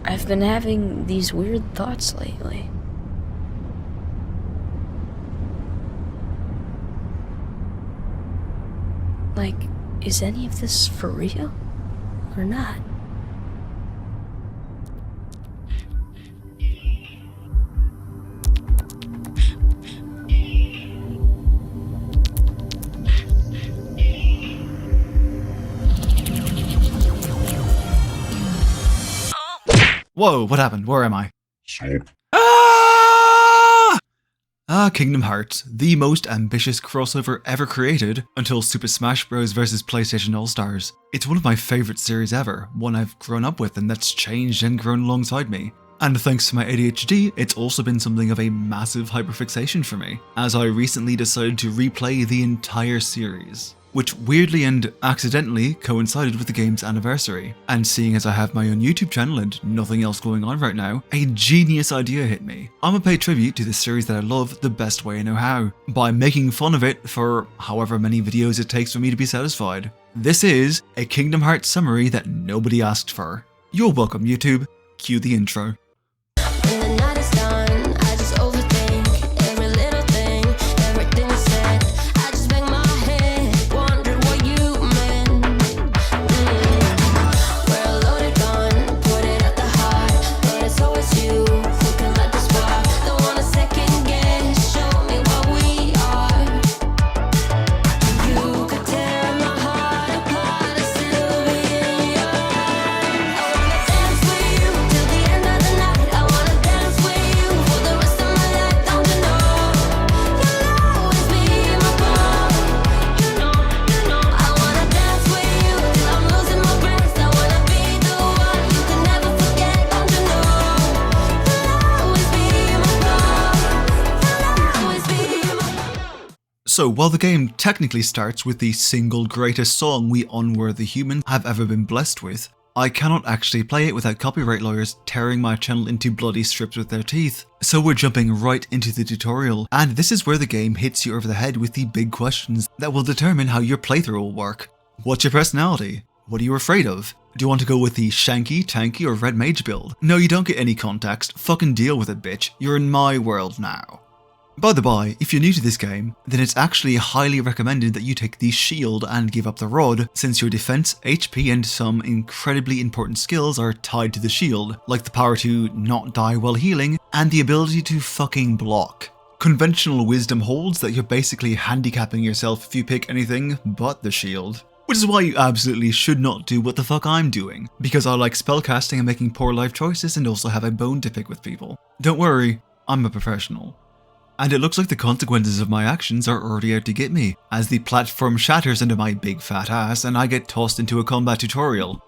I've been having these weird thoughts lately. Like, is any of this for real? Or not? Whoa, what happened? Where am I? Stop. Kingdom Hearts, the most ambitious crossover ever created until Super Smash Bros. Vs. PlayStation All-Stars. It's one of my favourite series ever, one I've grown up with and that's changed and grown alongside me. And thanks to my ADHD, it's also been something of a massive hyperfixation for me, as I recently decided to replay the entire series, which weirdly and accidentally coincided with the game's anniversary. And seeing as I have my own YouTube channel and nothing else going on right now, a genius idea hit me. I'ma pay tribute to this series that I love the best way I know how, by making fun of it for however many videos it takes for me to be satisfied. This is a Kingdom Hearts summary that nobody asked for. You're welcome, YouTube. Cue the intro. So while the game technically starts with the single greatest song we unworthy humans have ever been blessed with, I cannot actually play it without copyright lawyers tearing my channel into bloody strips with their teeth. So we're jumping right into the tutorial, and this is where the game hits you over the head with the big questions that will determine how your playthrough will work. What's your personality? What are you afraid of? Do you want to go with the Shanky, Tanky, or Red Mage build? No, you don't get any context. Fucking deal with it, bitch. You're in my world now. By the by, if you're new to this game, then it's actually highly recommended that you take the shield and give up the rod, since your defense, HP, and some incredibly important skills are tied to the shield, like the power to not die while healing, and the ability to fucking block. Conventional wisdom holds that you're basically handicapping yourself if you pick anything but the shield. Which is why you absolutely should not do what the fuck I'm doing, because I like spellcasting and making poor life choices and also have a bone to pick with people. Don't worry, I'm a professional. And it looks like the consequences of my actions are already out to get me, as the platform shatters into my big fat ass and I get tossed into a combat tutorial.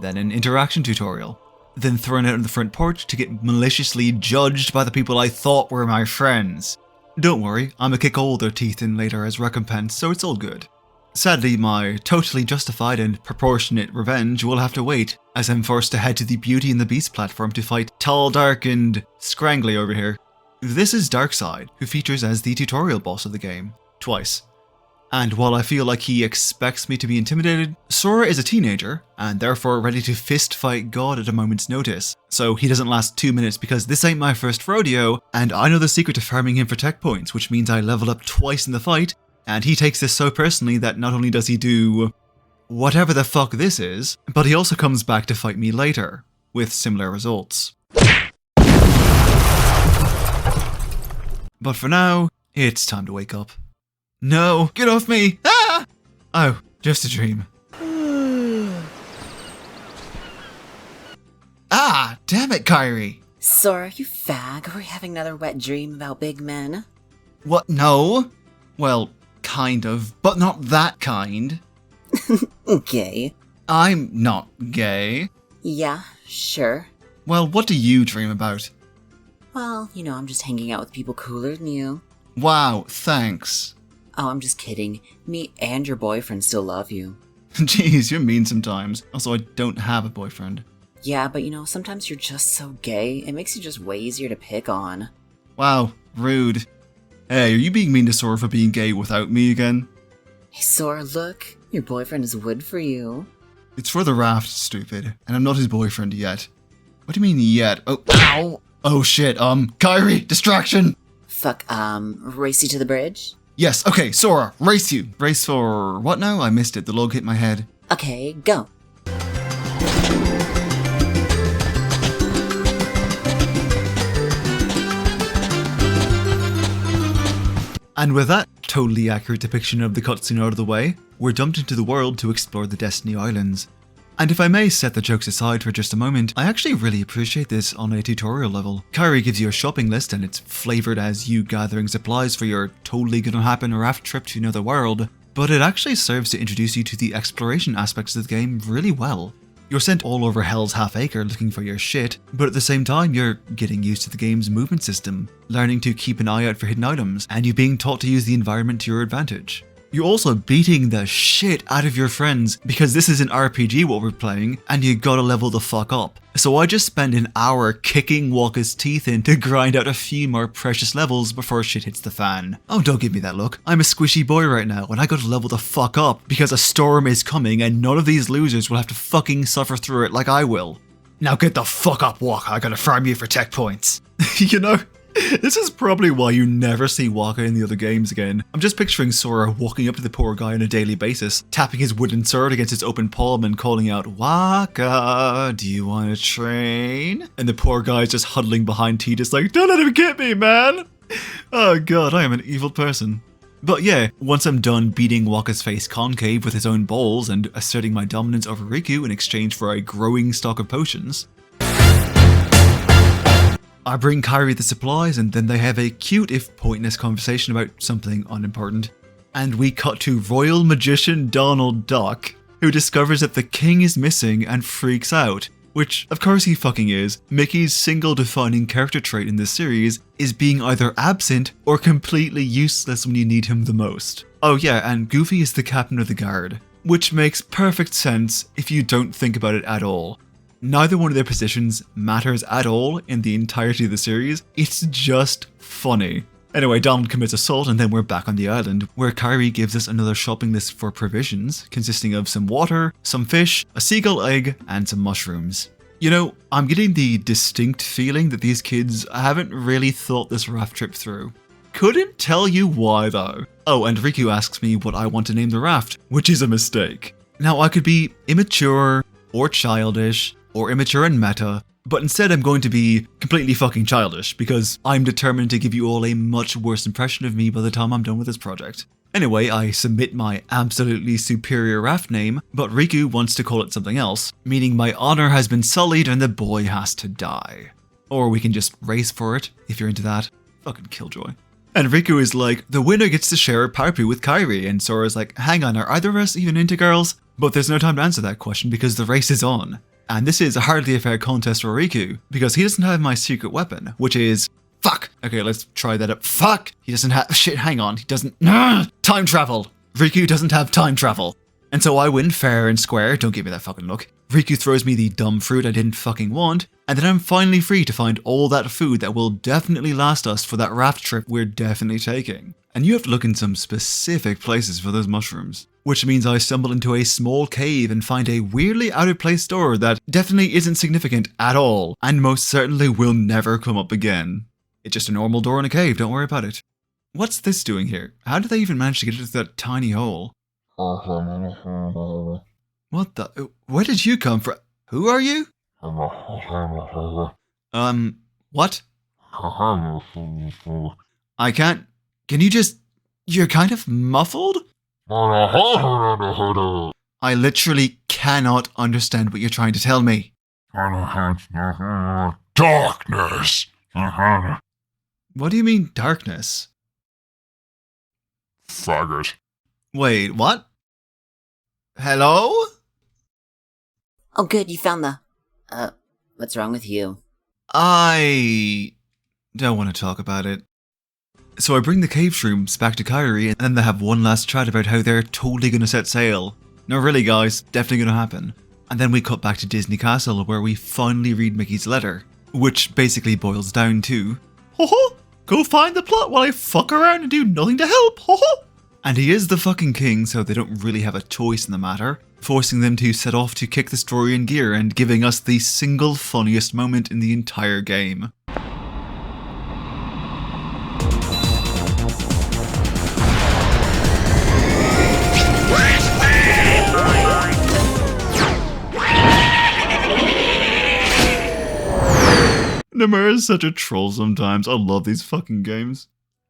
Then an interaction tutorial. Then thrown out on the front porch to get maliciously judged by the people I thought were my friends. Don't worry, I'ma kick all their teeth in later as recompense, so it's all good. Sadly, my totally justified and proportionate revenge will have to wait, as I'm forced to head to the Beauty and the Beast platform to fight Tall, Dark, and Scrangly over here. This is Darkseid, who features as the tutorial boss of the game, twice. And while I feel like he expects me to be intimidated, Sora is a teenager, and therefore ready to fist fight God at a moment's notice. So he doesn't last 2 minutes because this ain't my first rodeo, and I know the secret to farming him for tech points, which means I level up twice in the fight, and he takes this so personally that not only does he do whatever the fuck this is, but he also comes back to fight me later, with similar results. But for now, it's time to wake up. No, get off me! Ah! Oh, just a dream. Ah, damn it, Kairi! Sora, you fag, are we having another wet dream about big men? What, no? Well, kind of, but not that kind. Gay. I'm not gay. Yeah, sure. Well, what do you dream about? Well, you know, I'm just hanging out with people cooler than you. Wow, thanks. Oh, I'm just kidding. Me and your boyfriend still love you. Jeez, you're mean sometimes. Also, I don't have a boyfriend. Yeah, but you know, sometimes you're just so gay, it makes you just way easier to pick on. Wow, rude. Hey, are you being mean to Sora for being gay without me again? Hey Sora, look, your boyfriend is wood for you. It's for the raft, stupid, and I'm not his boyfriend yet. What do you mean yet? Oh, ow! Oh shit, Kairi, distraction! Fuck, race you to the bridge? Yes, okay, Sora, race you. Race for what now? I missed it, the log hit my head. Okay, go. And with that totally accurate depiction of the cutscene out of the way, we're dumped into the world to explore the Destiny Islands. And if I may set the jokes aside for just a moment, I actually really appreciate this on a tutorial level. Kairi gives you a shopping list and it's flavoured as you gathering supplies for your totally gonna happen raft trip to another world, but it actually serves to introduce you to the exploration aspects of the game really well. You're sent all over Hell's Half Acre looking for your shit, but at the same time you're getting used to the game's movement system, learning to keep an eye out for hidden items, and you're being taught to use the environment to your advantage. You're also beating the shit out of your friends because this is an RPG what we're playing and you gotta level the fuck up. So I just spend an hour kicking Wakka's teeth in to grind out a few more precious levels before shit hits the fan. Oh, don't give me that look. I'm a squishy boy right now and I gotta level the fuck up because a storm is coming and none of these losers will have to fucking suffer through it like I will. Now get the fuck up, Wakka. I gotta farm you for tech points. You know? This is probably why you never see Wakka in the other games again. I'm just picturing Sora walking up to the poor guy on a daily basis, tapping his wooden sword against his open palm and calling out, "Wakka, do you want to train?" And the poor guy's just huddling behind Tidus like, "Don't let him get me, man!" Oh god, I am an evil person. But yeah, once I'm done beating Wakka's face concave with his own balls and asserting my dominance over Riku in exchange for a growing stock of potions, I bring Kairi the supplies and then they have a cute if pointless conversation about something unimportant. And we cut to Royal Magician Donald Duck, who discovers that the king is missing and freaks out. Which, of course he fucking is. Mickey's single defining character trait in this series is being either absent or completely useless when you need him the most. Oh yeah, and Goofy is the captain of the guard. Which makes perfect sense if you don't think about it at all. Neither one of their positions matters at all in the entirety of the series, it's just funny. Anyway, Donald commits assault and then we're back on the island, where Kairi gives us another shopping list for provisions, consisting of some water, some fish, a seagull egg, and some mushrooms. You know, I'm getting the distinct feeling that these kids haven't really thought this raft trip through. Couldn't tell you why though. Oh, and Riku asks me what I want to name the raft, which is a mistake. Now I could be immature, or childish, or immature and meta, but instead I'm going to be completely fucking childish because I'm determined to give you all a much worse impression of me by the time I'm done with this project. Anyway, I submit my absolutely superior raft name, but Riku wants to call it something else, meaning my honor has been sullied and the boy has to die. Or we can just race for it, if you're into that. Fucking killjoy. And Riku is like, the winner gets to share a Powerpoo with Kairi, and Sora's like, hang on, are either of us even into girls? But there's no time to answer that question because the race is on. And this is hardly a fair contest for Riku, because he doesn't have my secret weapon, which is... Fuck! Okay, let's try that up. Fuck! He doesn't have... Shit, hang on. He doesn't... Time travel! Riku doesn't have time travel. And so I win fair and square, don't give me that fucking look. Riku throws me the dumb fruit I didn't fucking want, and then I'm finally free to find all that food that will definitely last us for that raft trip we're definitely taking. And you have to look in some specific places for those mushrooms. Which means I stumble into a small cave and find a weirdly out of place door that definitely isn't significant at all, and most certainly will never come up again. It's just a normal door in a cave, don't worry about it. What's this doing here? How did they even manage to get into that tiny hole? What the? Where did you come from? Who are you? What? I can't... Can you just... You're kind of muffled? I literally cannot understand what you're trying to tell me. Darkness. What do you mean, darkness? Faggot. Wait, what? Hello? Oh good, you found the... what's wrong with you? I don't want to talk about it. So I bring the cave shrooms back to Kairi and then they have one last chat about how they're totally gonna set sail. No really guys, definitely gonna happen. And then we cut back to Disney Castle where we finally read Mickey's letter, which basically boils down to, ho ho, go find the plot while I fuck around and do nothing to help, ho ho. And he is the fucking king, so they don't really have a choice in the matter, forcing them to set off to kick the story in gear and giving us the single funniest moment in the entire game. Nomura is such a troll sometimes. I love these fucking games.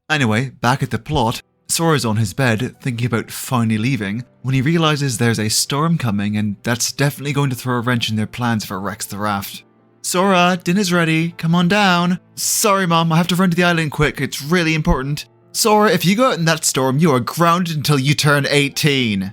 Anyway, back at the plot, Sora's on his bed, thinking about finally leaving, when he realises there's a storm coming and that's definitely going to throw a wrench in their plans if it wrecks the raft. Sora, dinner's ready, come on down. Sorry Mom, I have to run to the island quick, it's really important. Sora, if you go out in that storm, you are grounded until you turn 18.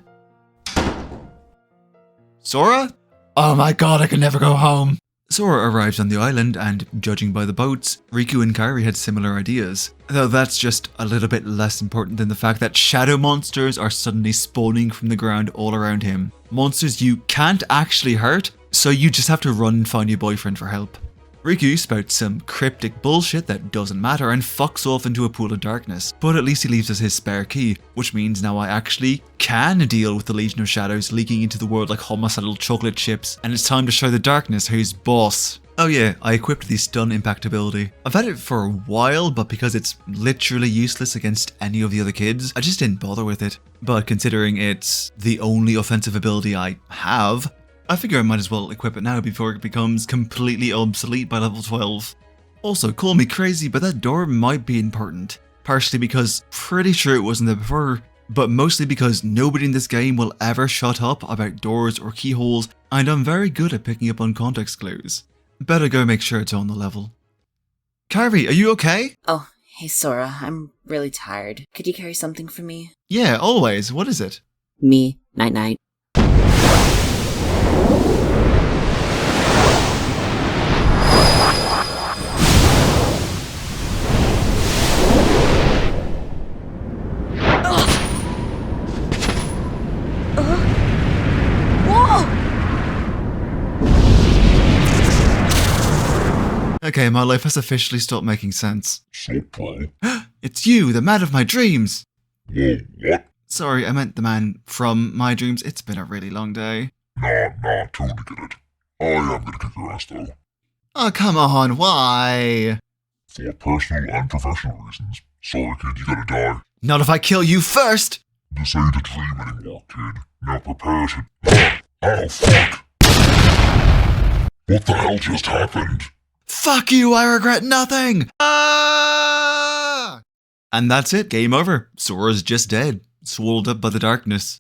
Sora? Oh my god, I can never go home. Sora arrives on the island and, judging by the boats, Riku and Kairi had similar ideas. Though that's just a little bit less important than the fact that shadow monsters are suddenly spawning from the ground all around him. Monsters you can't actually hurt, so you just have to run and find your boyfriend for help. Riku spouts some cryptic bullshit that doesn't matter and fucks off into a pool of darkness, but at least he leaves us his spare key, which means now I actually can deal with the Legion of Shadows leaking into the world like homicidal chocolate chips, and it's time to show the darkness who's boss. Oh yeah, I equipped the stun impact ability. I've had it for a while, but because it's literally useless against any of the other kids, I just didn't bother with it. But considering it's the only offensive ability I have, I figure I might as well equip it now before it becomes completely obsolete by level 12. Also, call me crazy, but that door might be important. Partially because pretty sure it wasn't there before, but mostly because nobody in this game will ever shut up about doors or keyholes, and I'm very good at picking up on context clues. Better go make sure it's on the level. Kairi, are you okay? Oh, hey Sora, I'm really tired. Could you carry something for me? Yeah, always. What is it? Me, night-night. Okay, my life has officially stopped making sense. So, Paul? It's you, the man of my dreams! Whoa, what? Sorry, I meant the man from my dreams. It's been a really long day. Nah, totally get it. I am gonna kick your ass though. Oh, come on, why? For personal and professional reasons. Sorry kid, you gotta die. Not if I kill you first! This ain't a dream anymore, kid. Now prepare to... Oh, fuck! What the hell just happened? Fuck you, I regret nothing! Ah! And that's it, game over. Sora's just dead, swallowed up by the darkness.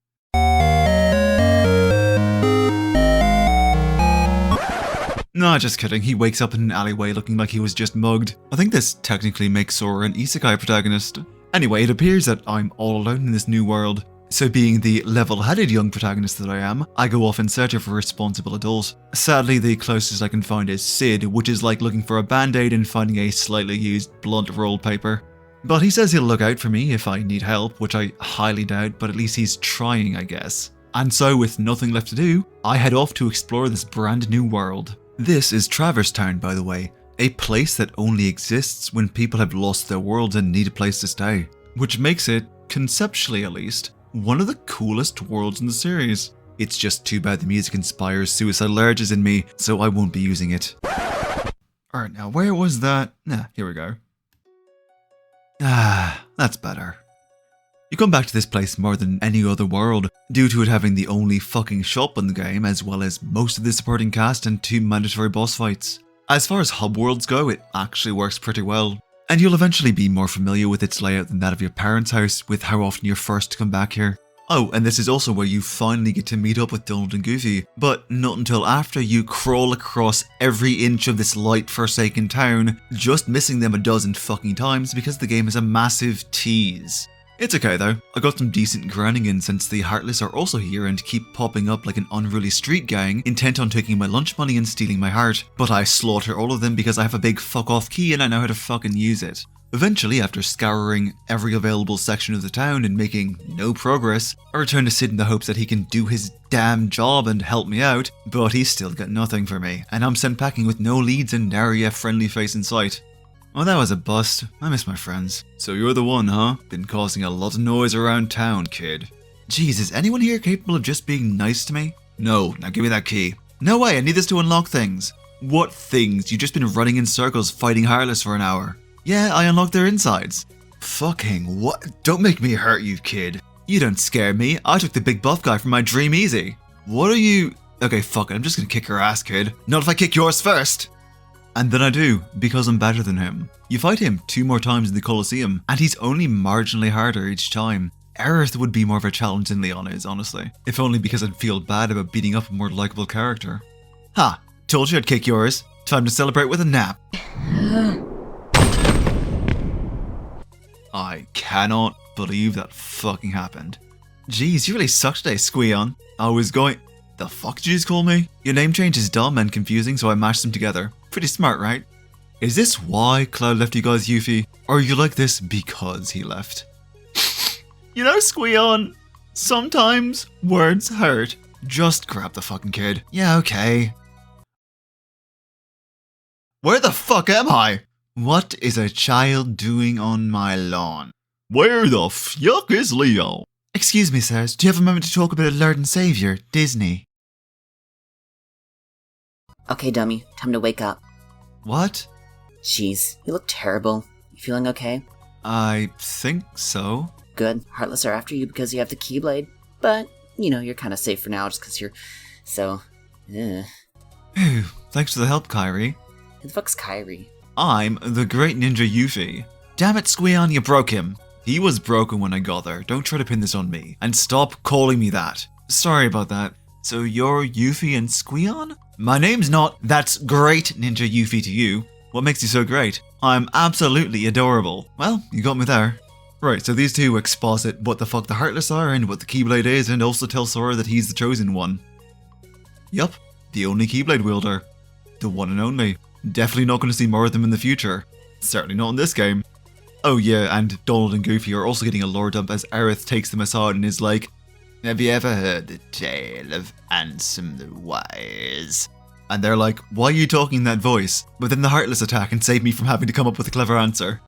No, just kidding, he wakes up in an alleyway looking like he was just mugged. I think this technically makes Sora an isekai protagonist. Anyway, it appears that I'm all alone in this new world. So being the level-headed young protagonist that I am, I go off in search of a responsible adult. Sadly, the closest I can find is Sid, which is like looking for a band-aid and finding a slightly used blunt rolled paper. But he says he'll look out for me if I need help, which I highly doubt, but at least he's trying, I guess. And so, with nothing left to do, I head off to explore this brand new world. This is Traverse Town, by the way, a place that only exists when people have lost their worlds and need a place to stay. Which makes it, conceptually at least, one of the coolest worlds in the series. It's just too bad the music inspires suicidal urges in me, so I won't be using it. Alright, now where was that? Nah, here we go. Ah, that's better. You come back to this place more than any other world, due to it having the only fucking shop in the game, as well as most of the supporting cast and 2 mandatory boss fights. As far as hub worlds go, it actually works pretty well. And you'll eventually be more familiar with its layout than that of your parents' house, with how often you're forced to come back here. Oh, and this is also where you finally get to meet up with Donald and Goofy, but not until after you crawl across every inch of this light forsaken town, just missing them a dozen fucking times because the game is a massive tease. It's okay though, I got some decent grinding in since the Heartless are also here and keep popping up like an unruly street gang intent on taking my lunch money and stealing my heart, but I slaughter all of them because I have a big fuck off key and I know how to fucking use it. Eventually, after scouring every available section of the town and making no progress, I return to Sid in the hopes that he can do his damn job and help me out, but he's still got nothing for me, and I'm sent packing with no leads and nary a friendly face in sight. Oh, that was a bust. I miss my friends. So you're the one, huh? Been causing a lot of noise around town, kid. Jeez, is anyone here capable of just being nice to me? No, now give me that key. No way, I need this to unlock things. What things? You've just been running in circles fighting Heartless for an hour. Yeah, I unlocked their insides. Fucking what? Don't make me hurt you, kid. You don't scare me. I took the big buff guy from my dream easy. What are you? Okay, fuck it. I'm just gonna kick your ass, kid. Not if I kick yours first. And then I do, because I'm better than him. You fight him 2 more times in the Colosseum, and he's only marginally harder each time. Aerith would be more of a challenge than Leon is, honestly. If only because I'd feel bad about beating up a more likable character. Ha! Told you I'd kick yours. Time to celebrate with a nap. I cannot believe that fucking happened. Jeez, you really suck today, Squeon. I was going... The fuck did you just call me? Your name change is dumb and confusing, so I mashed them together. Pretty smart, right? Is this why Cloud left you guys, Yuffie? Or are you like this because he left? You know, Squeon, sometimes words hurt. Just grab the fucking kid. Yeah, okay. Where the fuck am I? What is a child doing on my lawn? Where the fuck is Leo? Excuse me, sirs, do you have a moment to talk about Lord and Saviour, Disney? Okay, dummy, time to wake up. What? Jeez, you look terrible. You feeling okay? I think so. Good. Heartless are after you because you have the Keyblade. But, you know, you're kind of safe for now just because you're so... Phew, thanks for the help, Kairi. Who the fuck's Kairi? I'm the great ninja Yuffie. Damn it, Squeon, you broke him. He was broken when I got there. Don't try to pin this on me. And stop calling me that. Sorry about that. So you're Yuffie and Squeon? My name's not That's Great Ninja Yuffie to you. What makes you so great? I'm absolutely adorable. Well, you got me there. Right, so these two exposit what the fuck the Heartless are and what the Keyblade is, and also tell Sora that he's the chosen one. Yup, the only Keyblade wielder. The one and only. Definitely not going to see more of them in the future. Certainly not in this game. Oh yeah, and Donald and Goofy are also getting a lore dump as Aerith takes them aside and is like, have you ever heard the tale of Ansem the Wise? And they're like, why are you talking in that voice? But then the Heartless attack and save me from having to come up with a clever answer.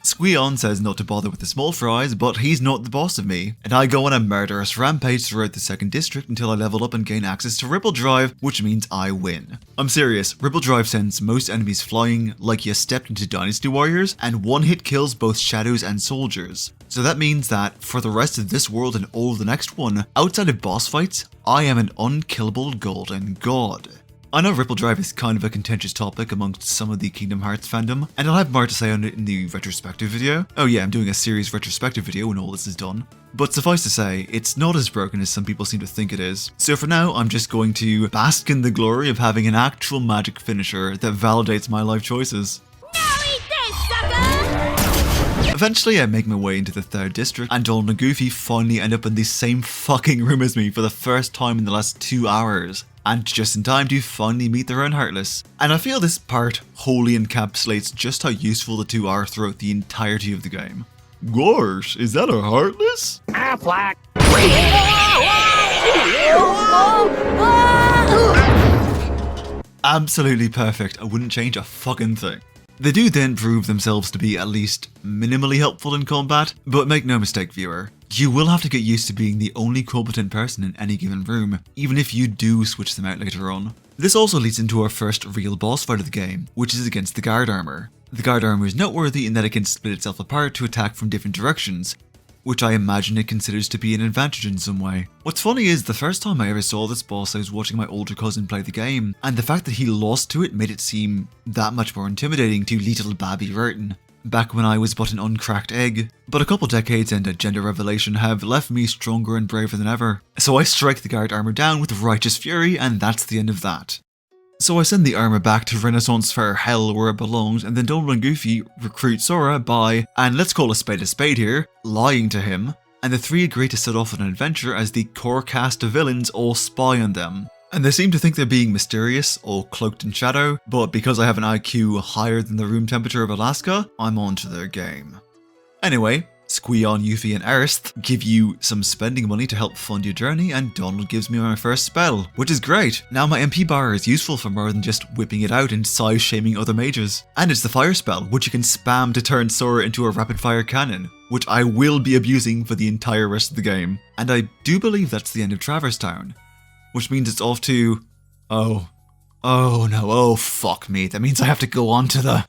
Squeon says not to bother with the small fries, but he's not the boss of me, and I go on a murderous rampage throughout the 2nd district until I level up and gain access to Ripple Drive, which means I win. I'm serious, Ripple Drive sends most enemies flying like you stepped into Dynasty Warriors, and one hit kills both shadows and soldiers. So that means that, for the rest of this world and all of the next one, outside of boss fights, I am an unkillable golden god. I know Ripple Drive is kind of a contentious topic amongst some of the Kingdom Hearts fandom, and I'll have more to say on it in the retrospective video. Oh yeah, I'm doing a series retrospective video when all this is done. But suffice to say, it's not as broken as some people seem to think it is. So for now, I'm just going to bask in the glory of having an actual magic finisher that validates my life choices. Now eat this, sucker! Eventually, I make my way into the 3rd district, and Donald and Goofy finally end up in the same fucking room as me for the first time in the last 2 hours. And just in time to finally meet their own Heartless. And I feel this part wholly encapsulates just how useful the two are throughout the entirety of the game. Gosh, is that a Heartless? Black. Absolutely perfect, I wouldn't change a fucking thing. They do then prove themselves to be at least minimally helpful in combat, but make no mistake, viewer, you will have to get used to being the only competent person in any given room, even if you do switch them out later on. This also leads into our first real boss fight of the game, which is against the guard armor. The guard armor is noteworthy in that it can split itself apart to attack from different directions, which I imagine it considers to be an advantage in some way. What's funny is the first time I ever saw this boss, I was watching my older cousin play the game, and the fact that he lost to it made it seem that much more intimidating to little Babby Rurton, back when I was but an uncracked egg. But a couple decades and a gender revelation have left me stronger and braver than ever. So I strike the guard armor down with righteous fury, and that's the end of that. So I send the armor back to Renaissance Fair Hell where it belongs, and then Donald and Goofy recruit Sora by, and let's call a spade here, lying to him, and the three agree to set off on an adventure as the core cast of villains all spy on them. And they seem to think they're being mysterious, or cloaked in shadow, but because I have an IQ higher than the room temperature of Alaska, I'm on to their game. Anyway, Squeon, Yuffie, and Aerith give you some spending money to help fund your journey, and Donald gives me my first spell, which is great. Now my MP bar is useful for more than just whipping it out and size shaming other mages. And it's the fire spell, which you can spam to turn Sora into a rapid fire cannon, which I will be abusing for the entire rest of the game. And I do believe that's the end of Traverse Town, which means it's off to... oh no, oh fuck me, that means I have to go on to the...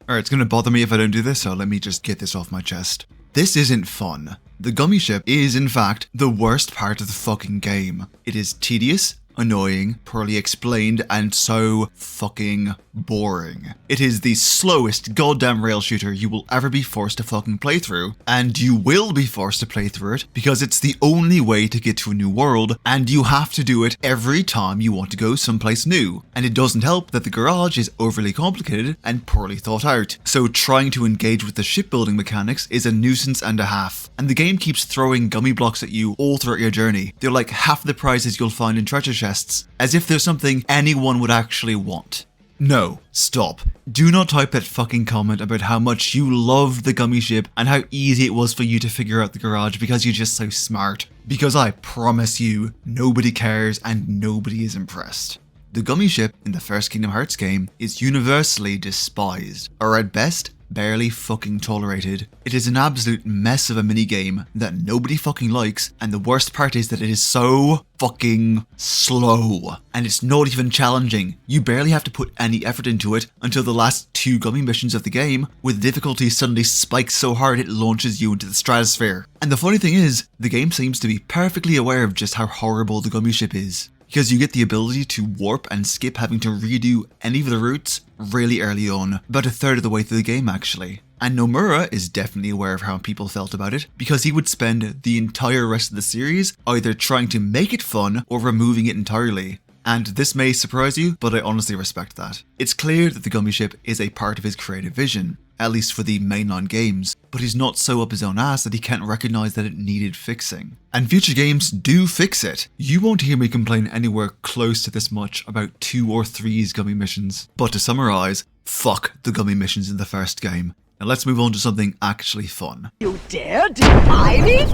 Alright, it's gonna bother me if I don't do this, so let me just get this off my chest. This isn't fun. The gummy ship is, in fact, the worst part of the fucking game. It is tedious, annoying, poorly explained, and so fucking boring. It is the slowest goddamn rail shooter you will ever be forced to fucking play through, and you will be forced to play through it because it's the only way to get to a new world, and you have to do it every time you want to go someplace new. And it doesn't help that the garage is overly complicated and poorly thought out, so trying to engage with the shipbuilding mechanics is a nuisance and a half. And the game keeps throwing gummy blocks at you all throughout your journey. They're like half the prizes you'll find in treasure chests, as if they're something anyone would actually want. No, stop. Do not type that fucking comment about how much you loved the gummy ship and how easy it was for you to figure out the garage because you're just so smart. Because I promise you, nobody cares and nobody is impressed. The gummy ship in the first Kingdom Hearts game is universally despised, or at best, barely fucking tolerated. It is an absolute mess of a minigame that nobody fucking likes, and the worst part is that it is so fucking slow. And it's not even challenging. You barely have to put any effort into it until the last 2 gummy missions of the game, with difficulty suddenly spikes so hard it launches you into the stratosphere. And the funny thing is, the game seems to be perfectly aware of just how horrible the gummy ship is, because you get the ability to warp and skip having to redo any of the routes really early on, about a third of the way through the game actually. And Nomura is definitely aware of how people felt about it, because he would spend the entire rest of the series either trying to make it fun or removing it entirely. And this may surprise you, but I honestly respect that. It's clear that the gummy ship is a part of his creative vision, at least for the mainline games, but he's not so up his own ass that he can't recognise that it needed fixing. And future games do fix it. You won't hear me complain anywhere close to this much about 2 or 3's gummy missions. But to summarise, fuck the gummy missions in the first game. Now let's move on to something actually fun. You dare defy me?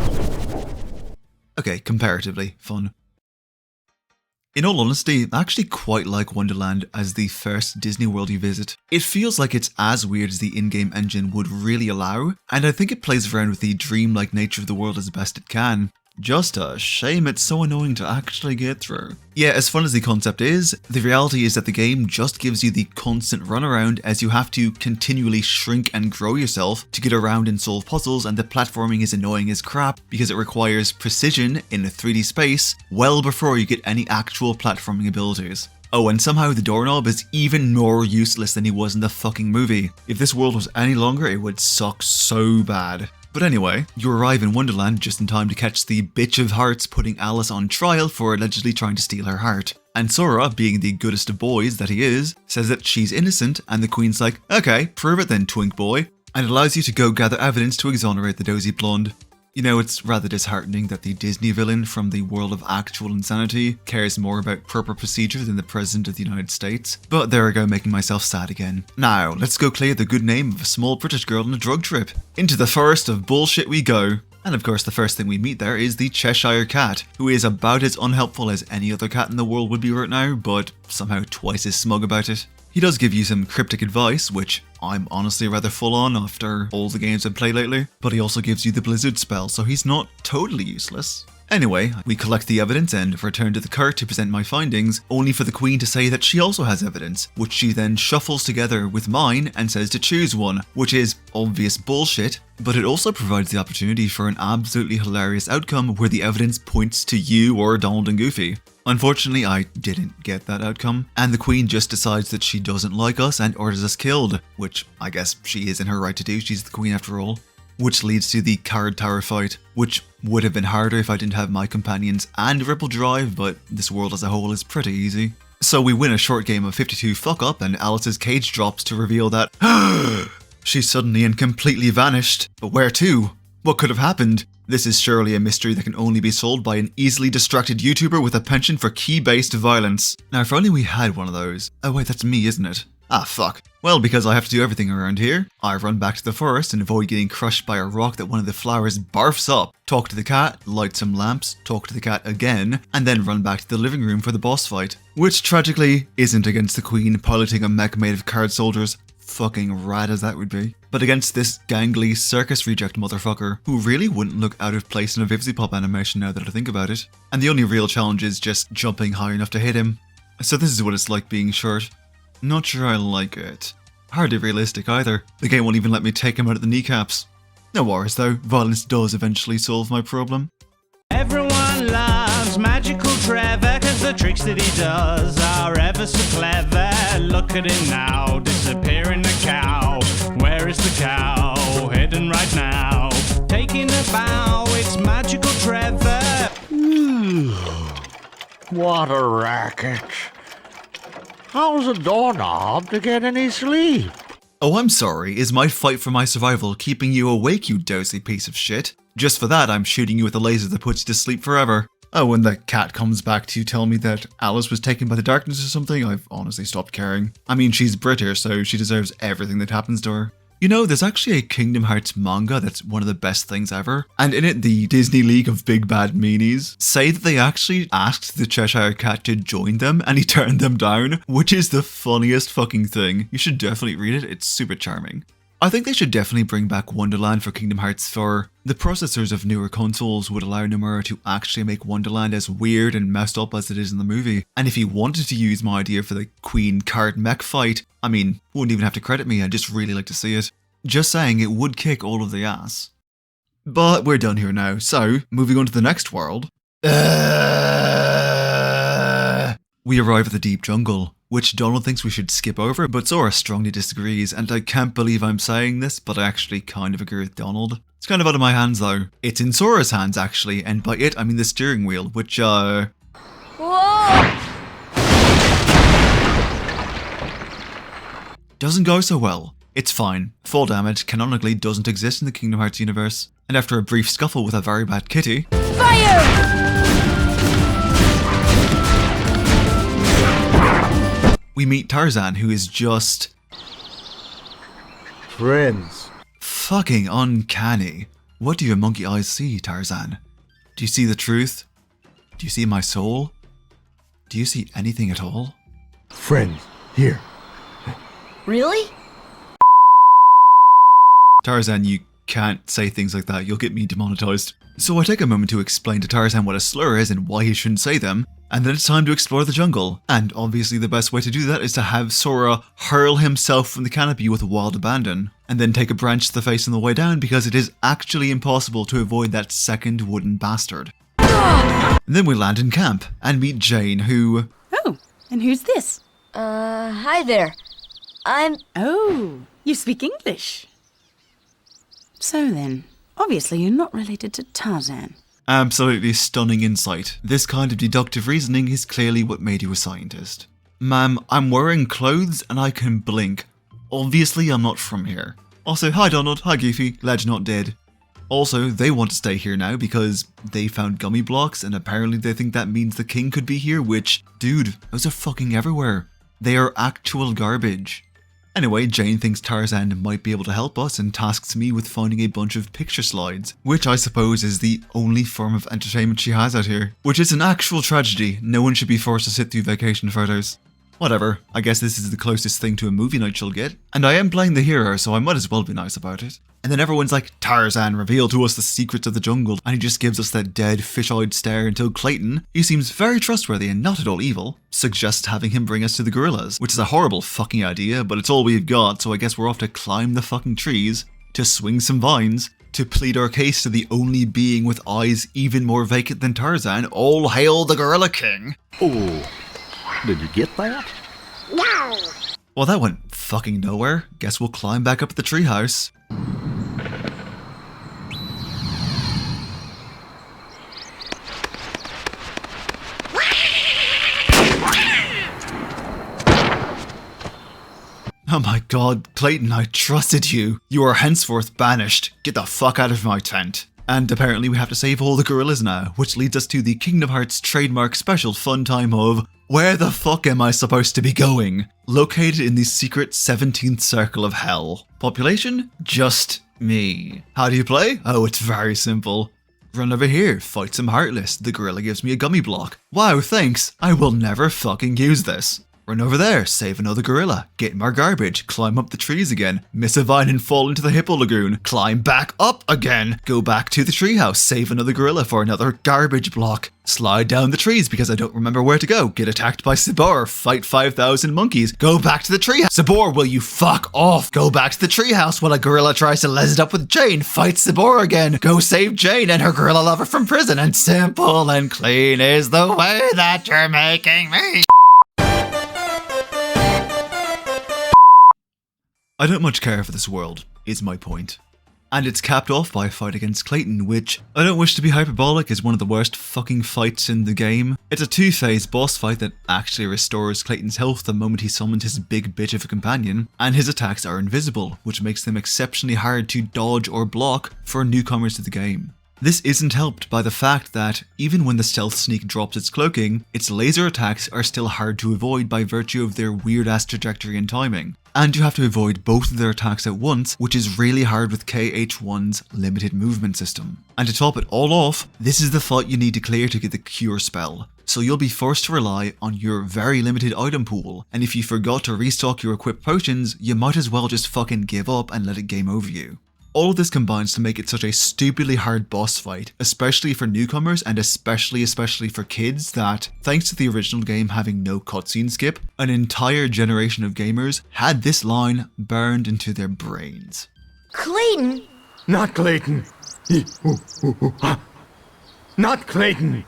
Okay, comparatively fun. In all honesty, I actually quite like Wonderland as the first Disney World you visit. It feels like it's as weird as the in-game engine would really allow, and I think it plays around with the dreamlike nature of the world as best it can. Just a shame it's so annoying to actually get through. Yeah, as fun as the concept is, the reality is that the game just gives you the constant runaround as you have to continually shrink and grow yourself to get around and solve puzzles, and the platforming is annoying as crap because it requires precision in a 3D space well before you get any actual platforming abilities. Oh, and somehow the doorknob is even more useless than he was in the fucking movie. If this world was any longer, it would suck so bad. But anyway, you arrive in Wonderland just in time to catch the bitch of hearts putting Alice on trial for allegedly trying to steal her heart. And Sora, being the goodest of boys that he is, says that she's innocent, and the Queen's like, okay, prove it then, twink boy, and allows you to go gather evidence to exonerate the dozy blonde. You know, it's rather disheartening that the Disney villain from the world of actual insanity cares more about proper procedure than the President of the United States. But there I go, making myself sad again. Now, let's go clear the good name of a small British girl on a drug trip. Into the forest of bullshit we go. And of course, the first thing we meet there is the Cheshire Cat, who is about as unhelpful as any other cat in the world would be right now, but somehow twice as smug about it. He does give you some cryptic advice, which I'm honestly rather full on after all the games I've played lately, but he also gives you the Blizzard spell, so he's not totally useless. Anyway, we collect the evidence and return to the cart to present my findings, only for the Queen to say that she also has evidence, which she then shuffles together with mine and says to choose one, which is obvious bullshit, but it also provides the opportunity for an absolutely hilarious outcome where the evidence points to you or Donald and Goofy. Unfortunately, I didn't get that outcome, and the Queen just decides that she doesn't like us and orders us killed, which I guess she is in her right to do, she's the Queen after all. Which leads to the Card Tower fight, which would have been harder if I didn't have my companions and Ripple Drive, but this world as a whole is pretty easy. So we win a short game of 52 fuck up, and Alice's cage drops to reveal that she's suddenly and completely vanished. But where to? What could have happened? This is surely a mystery that can only be solved by an easily distracted YouTuber with a penchant for key-based violence. Now if only we had one of those. Oh wait, that's me, isn't it? Ah, fuck. Well, because I have to do everything around here, I run back to the forest and avoid getting crushed by a rock that one of the flowers barfs up. Talk to the cat, light some lamps, talk to the cat again, and then run back to the living room for the boss fight. Which, tragically, isn't against the queen piloting a mech made of card soldiers. Fucking rad as that would be. But against this gangly circus reject motherfucker, who really wouldn't look out of place in a Vivzy-Pop animation now that I think about it. And the only real challenge is just jumping high enough to hit him. So this is what it's like being short. Not sure I like it. Hardly realistic either. The game won't even let me take him out of the kneecaps. No worries though, violence does eventually solve my problem. Everyone loves Magical Trevor, cause the tricks that he does are ever so clever. Look at him now, disappearing the cow. Where is the cow? Hidden right now. Taking a bow, it's Magical Trevor. What a racket. How's a doorknob to get any sleep? Oh, I'm sorry, is my fight for my survival keeping you awake, you dozy piece of shit? Just for that, I'm shooting you with a laser that puts you to sleep forever. Oh, when the cat comes back to tell me that Alice was taken by the darkness or something, I've honestly stopped caring. I mean, she's British, so she deserves everything that happens to her. You know, there's actually a Kingdom Hearts manga that's one of the best things ever. And in it, the Disney League of Big Bad Meanies say that they actually asked the Cheshire Cat to join them and he turned them down, which is the funniest fucking thing. You should definitely read it, it's super charming. I think they should definitely bring back Wonderland for Kingdom Hearts 4. The processors of newer consoles would allow Nomura to actually make Wonderland as weird and messed up as it is in the movie. And if he wanted to use my idea for the Queen card mech fight, I mean, wouldn't even have to credit me, I'd just really like to see it. Just saying, it would kick all of the ass. But we're done here now, so, moving on to the next world. We arrive at the deep jungle, which Donald thinks we should skip over, but Sora strongly disagrees, and I can't believe I'm saying this, but I actually kind of agree with Donald. It's kind of out of my hands though. It's in Sora's hands actually, and by it I mean the steering wheel, which Whoa! doesn't go so well. It's fine. Fall damage canonically doesn't exist in the Kingdom Hearts universe, and after a brief scuffle with a very bad kitty, Fire! we meet Tarzan, who is just Friends. fucking uncanny. What do your monkey eyes see, Tarzan? Do you see the truth? Do you see my soul? Do you see anything at all? Friends. Here. Really? Tarzan, you can't say things like that, you'll get me demonetized. So I take a moment to explain to Tarzan what a slur is and why he shouldn't say them, and then it's time to explore the jungle. And obviously the best way to do that is to have Sora hurl himself from the canopy with wild abandon, and then take a branch to the face on the way down because it is actually impossible to avoid that second wooden bastard. And then we land in camp, and meet Jane, who... Oh, and who's this? Hi there. Oh, you speak English. So then, obviously you're not related to Tarzan. Absolutely stunning insight. This kind of deductive reasoning is clearly what made you a scientist. Ma'am, I'm wearing clothes and I can blink. Obviously I'm not from here. Also, hi Donald, hi Goofy, glad you're not dead. Also, they want to stay here now because they found gummy blocks and apparently they think that means the king could be here, which, dude, those are fucking everywhere. They are actual garbage. Anyway, Jane thinks Tarzan might be able to help us and tasks me with finding a bunch of picture slides, which I suppose is the only form of entertainment she has out here. Which is an actual tragedy. No one should be forced to sit through vacation photos. Whatever, I guess this is the closest thing to a movie night she'll get. And I am playing the hero, so I might as well be nice about it. And then everyone's like, Tarzan, reveal to us the secrets of the jungle. And he just gives us that dead, fish-eyed stare until Clayton, who seems very trustworthy and not at all evil, suggests having him bring us to the gorillas. Which is a horrible fucking idea, but it's all we've got, so I guess we're off to climb the fucking trees, to swing some vines, to plead our case to the only being with eyes even more vacant than Tarzan. All hail the Gorilla King! Oh, did you get that? Well, that went fucking nowhere. Guess we'll climb back up at the treehouse. Oh my god, Clayton, I trusted you. You are henceforth banished. Get the fuck out of my tent. And apparently we have to save all the gorillas now, which leads us to the Kingdom Hearts trademark special fun time of where the fuck am I supposed to be going? Located in the secret 17th circle of hell. Population? Just me. How do you play? Oh, it's very simple. Run over here, fight some Heartless. The gorilla gives me a gummy block. Wow, thanks. I will never fucking use this. Run over there, save another gorilla, get more garbage, climb up the trees again, miss a vine and fall into the Hippo Lagoon, climb back up again, go back to the treehouse, save another gorilla for another garbage block, slide down the trees because I don't remember where to go, get attacked by Sabor, fight 5,000 monkeys, go back to the treehouse. Sabor, will you fuck off? Go back to the treehouse while a gorilla tries to les it up with Jane, fight Sabor again, go save Jane and her gorilla lover from prison, and simple and clean is the way that you're making me. I don't much care for this world, is my point. And it's capped off by a fight against Clayton, which, I don't wish to be hyperbolic, is one of the worst fucking fights in the game. It's a 2-phase boss fight that actually restores Clayton's health the moment he summons his big bitch of a companion, and his attacks are invisible, which makes them exceptionally hard to dodge or block for newcomers to the game. This isn't helped by the fact that, even when the stealth sneak drops its cloaking, its laser attacks are still hard to avoid by virtue of their weird-ass trajectory and timing. And you have to avoid both of their attacks at once, which is really hard with KH1's limited movement system. And to top it all off, this is the fight you need to clear to get the Cure spell. So you'll be forced to rely on your very limited item pool, and if you forgot to restock your equipped potions, you might as well just fucking give up and let it game over you. All of this combines to make it such a stupidly hard boss fight, especially for newcomers and especially for kids that, thanks to the original game having no cutscene skip, an entire generation of gamers had this line burned into their brains. Clayton! Not Clayton. Not Clayton.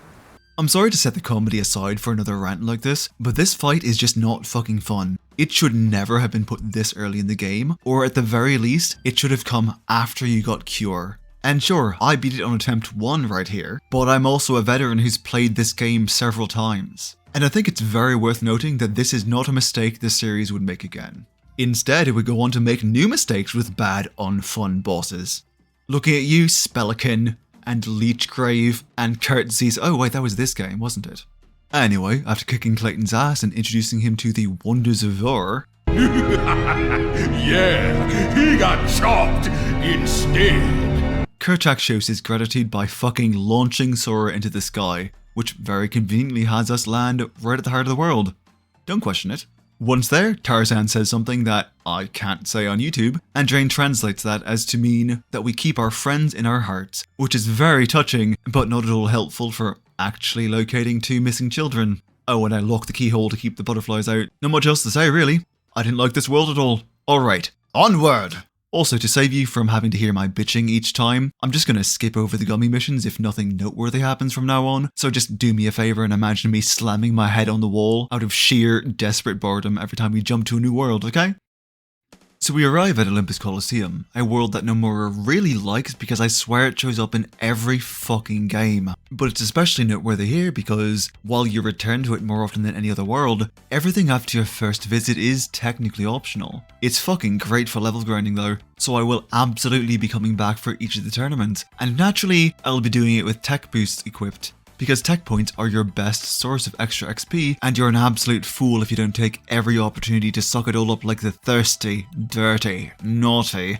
I'm sorry to set the comedy aside for another rant like this, but this fight is just not fucking fun. It should never have been put this early in the game, or at the very least, it should have come after you got Cure. And sure, I beat it on attempt 1 right here, but I'm also a veteran who's played this game several times. And I think it's very worth noting that this is not a mistake this series would make again. Instead, it would go on to make new mistakes with bad, unfun bosses. Looking at you, Spellikin, and Leechgrave, and Curtsies. Oh wait, that was this game, wasn't it? Anyway, after kicking Clayton's ass and introducing him to the wonders of Vor, Yeah, he got chopped instead. Kerchak shows his gratitude by fucking launching Sora into the sky, which very conveniently has us land right at the heart of the world. Don't question it. Once there, Tarzan says something that I can't say on YouTube, and Drain translates that as to mean that we keep our friends in our hearts, which is very touching, but not at all helpful for actually locating 2 missing children. Oh, and I locked the keyhole to keep the butterflies out. Not much else to say, really. I didn't like this world at all. Alright, onward! Also, to save you from having to hear my bitching each time, I'm just gonna skip over the gummy missions if nothing noteworthy happens from now on, so just do me a favour and imagine me slamming my head on the wall out of sheer desperate boredom every time we jump to a new world, okay? So we arrive at Olympus Coliseum, a world that Nomura really likes because I swear it shows up in every fucking game. But it's especially noteworthy here because, while you return to it more often than any other world, everything after your first visit is technically optional. It's fucking great for level grinding though, so I will absolutely be coming back for each of the tournaments, and naturally, I'll be doing it with tech boosts equipped. Because tech points are your best source of extra XP, and you're an absolute fool if you don't take every opportunity to suck it all up like the thirsty, dirty, naughty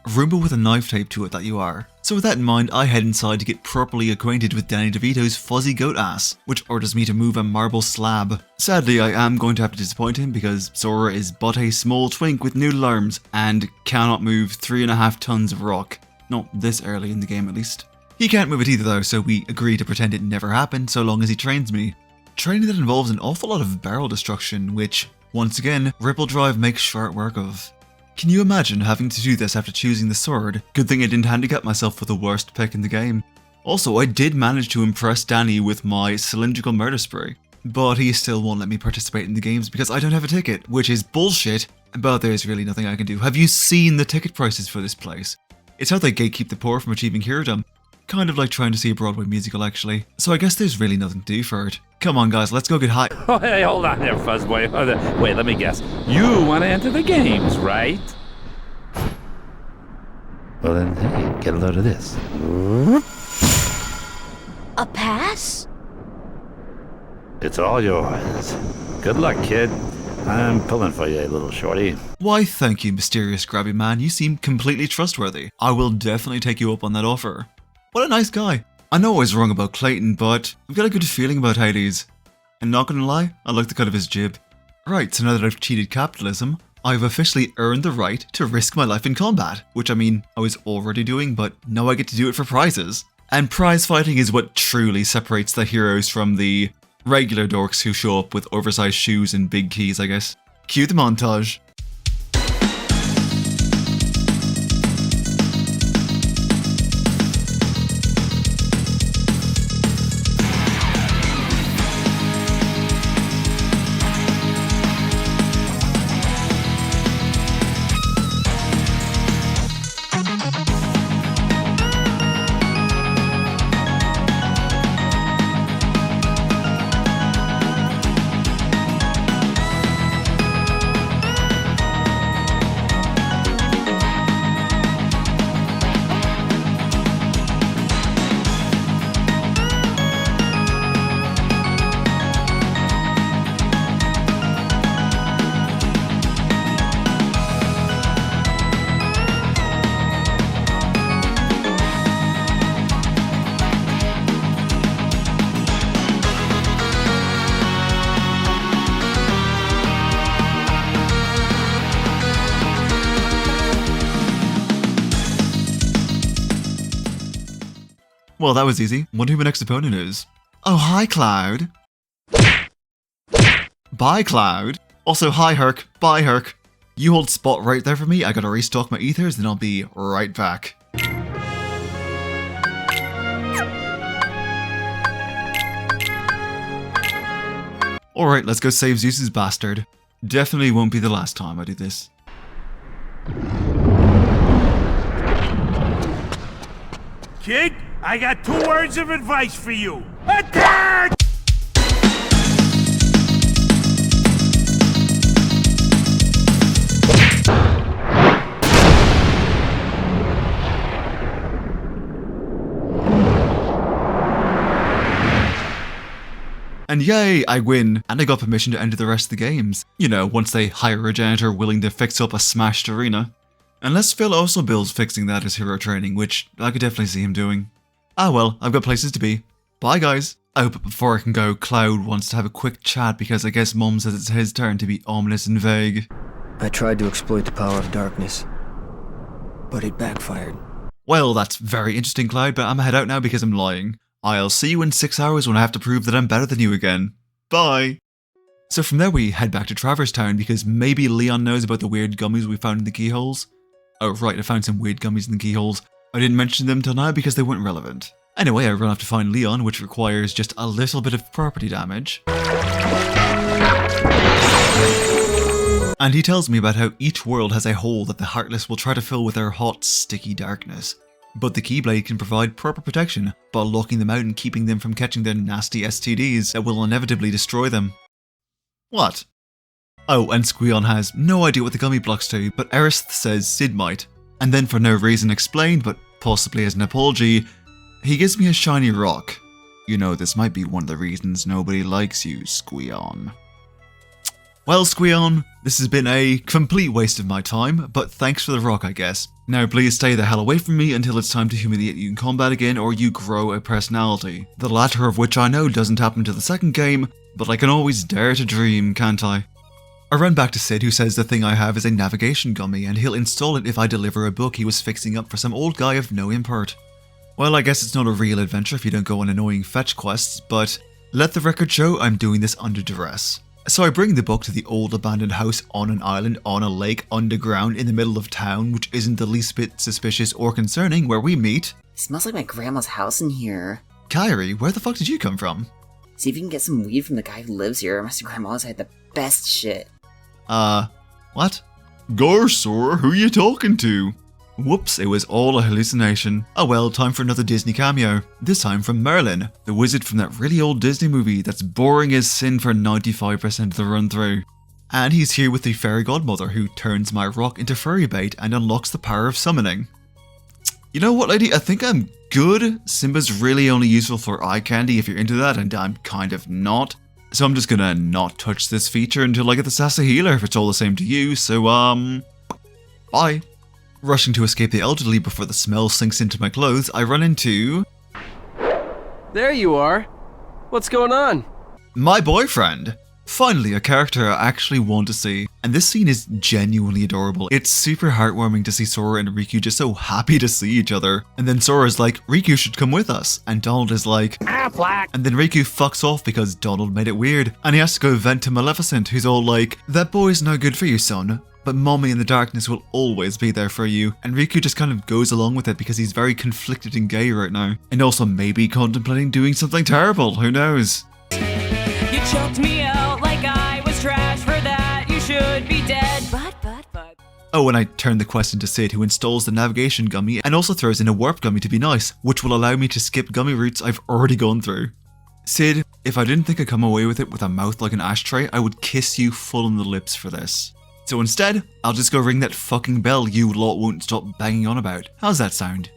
Roomba with a knife taped to it that you are. So with that in mind, I head inside to get properly acquainted with Danny DeVito's fuzzy goat ass, which orders me to move a marble slab. Sadly, I am going to have to disappoint him because Sora is but a small twink with noodle arms, and cannot move 3.5 tons of rock. Not this early in the game at least. He can't move it either though, so we agree to pretend it never happened so long as he trains me. Training that involves an awful lot of barrel destruction, which, once again, Ripple Drive makes short work of. Can you imagine having to do this after choosing the sword? Good thing I didn't handicap myself with the worst pick in the game. Also, I did manage to impress Danny with my cylindrical murder spray, but he still won't let me participate in the games because I don't have a ticket, which is bullshit, but there's really nothing I can do. Have you seen the ticket prices for this place? It's how they gatekeep the poor from achieving herodom. Kind of like trying to see a Broadway musical, actually. So I guess there's really nothing to do for it. Come on, guys, let's go get high. Oh, hey, hold on there, Fuzzboy. Wait, let me guess. You want to enter the games, right? Well then, hey, get a load of this. A pass? It's all yours. Good luck, kid. I'm pulling for you, little shorty. Why, thank you, mysterious grabby man. You seem completely trustworthy. I will definitely take you up on that offer. What a nice guy. I know I was wrong about Clayton, but I've got a good feeling about Hades. And not gonna lie, I like the cut of his jib. Right, so now that I've cheated capitalism, I've officially earned the right to risk my life in combat. Which, I mean, I was already doing, but now I get to do it for prizes. And prize fighting is what truly separates the heroes from the regular dorks who show up with oversized shoes and big keys, I guess. Cue the montage. Well, that was easy. Wonder who my next opponent is. Oh, hi, Cloud. Bye, Cloud. Also, hi, Herc. Bye, Herc. You hold spot right there for me. I gotta restock my ethers, then I'll be right back. Alright, let's go save Zeus's bastard. Definitely won't be the last time I do this. Kid, I got 2 words of advice for you. Attack! And yay, I win, and I got permission to enter the rest of the games. You know, once they hire a janitor willing to fix up a smashed arena. Unless Phil also builds fixing that as hero training, which I could definitely see him doing. Ah well, I've got places to be. Bye guys. Oh, but before I can go, Cloud wants to have a quick chat because I guess Mom says it's his turn to be ominous and vague. I tried to exploit the power of darkness, but it backfired. Well, that's very interesting, Cloud, but I'm head out now because I'm lying. I'll see you in 6 hours when I have to prove that I'm better than you again. Bye! So from there we head back to Traverse Town because maybe Leon knows about the weird gummies we found in the keyholes. Oh right, I found some weird gummies in the keyholes. I didn't mention them till now because they weren't relevant. Anyway, I run off to find Leon, which requires just a little bit of property damage. And he tells me about how each world has a hole that the Heartless will try to fill with their hot, sticky darkness. But the Keyblade can provide proper protection by locking them out and keeping them from catching their nasty STDs that will inevitably destroy them. What? Oh, and Squeon has no idea what the gummy blocks do, but Aerith says Sid might. And then for no reason explained, but possibly as an apology, he gives me a shiny rock. You know, this might be one of the reasons nobody likes you, Squeon. Well, Squeon, this has been a complete waste of my time, but thanks for the rock, I guess. Now please stay the hell away from me until it's time to humiliate you in combat again or you grow a personality. The latter of which I know doesn't happen to the second game, but I can always dare to dream, can't I? I run back to Sid, who says the thing I have is a navigation gummy and he'll install it if I deliver a book he was fixing up for some old guy of no import. Well, I guess it's not a real adventure if you don't go on annoying fetch quests, but let the record show I'm doing this under duress. So I bring the book to the old abandoned house on an island on a lake underground in the middle of town, which isn't the least bit suspicious or concerning, where we meet... It smells like my grandma's house in here. Kairi, where the fuck did you come from? See if you can get some weed from the guy who lives here. My grandma's had the best shit. What? Garsaur, who you talking to? Whoops, it was all a hallucination. Oh well, time for another Disney cameo. This time from Merlin, the wizard from that really old Disney movie that's boring as sin for 95% of the run through. And he's here with the fairy godmother who turns my rock into furry bait and unlocks the power of summoning. You know what, lady? I think I'm good. Simba's really only useful for eye candy if you're into that, and I'm kind of not. So I'm just gonna not touch this feature until I get the Sasa healer if it's all the same to you, so bye. Rushing to escape the elderly before the smell sinks into my clothes, I run into... There you are. What's going on? my boyfriend! Finally, a character I actually want to see. And this scene is genuinely adorable. It's super heartwarming to see Sora and Riku just so happy to see each other. And then Sora's like, Riku should come with us. And Donald is like, and then Riku fucks off because Donald made it weird. And he has to go vent to Maleficent, who's all like, that boy's no good for you, son. But Mommy in the darkness will always be there for you. And Riku just kind of goes along with it because he's very conflicted and gay right now. And also maybe contemplating doing something terrible, who knows? You choked me out like I was trash. For that you should be dead. But. Oh, and I turn the quest into Sid, who installs the navigation gummy and also throws in a warp gummy to be nice, which will allow me to skip gummy routes I've already gone through. Sid, if I didn't think I'd come away with it with a mouth like an ashtray, I would kiss you full on the lips for this. So instead, I'll just go ring that fucking bell you lot won't stop banging on about. How's that sound?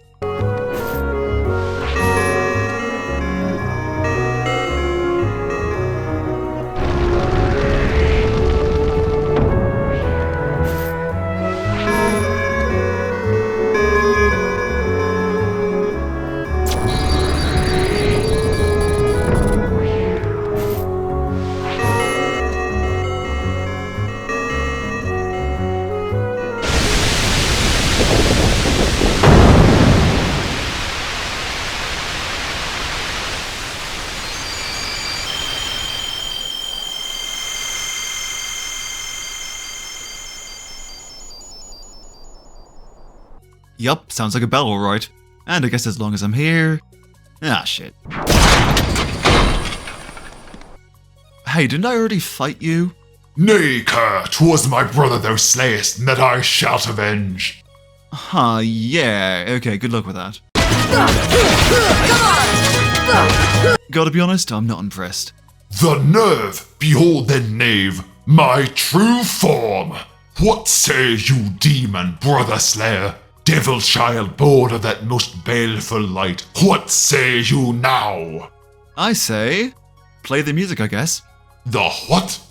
Yup, sounds like a bell alright. And I guess as long as I'm here... Ah, shit. Hey, didn't I already fight you? Nay, Cur, 'twas my brother thou slayest, and that I shalt avenge. Huh, yeah, okay, good luck with that. Gotta be honest, I'm not impressed. The nerve! Behold then, knave, my true form! What say you, demon, brother slayer? Devil child born of that most baleful light, what say you now? I say, play the music, I guess. The what?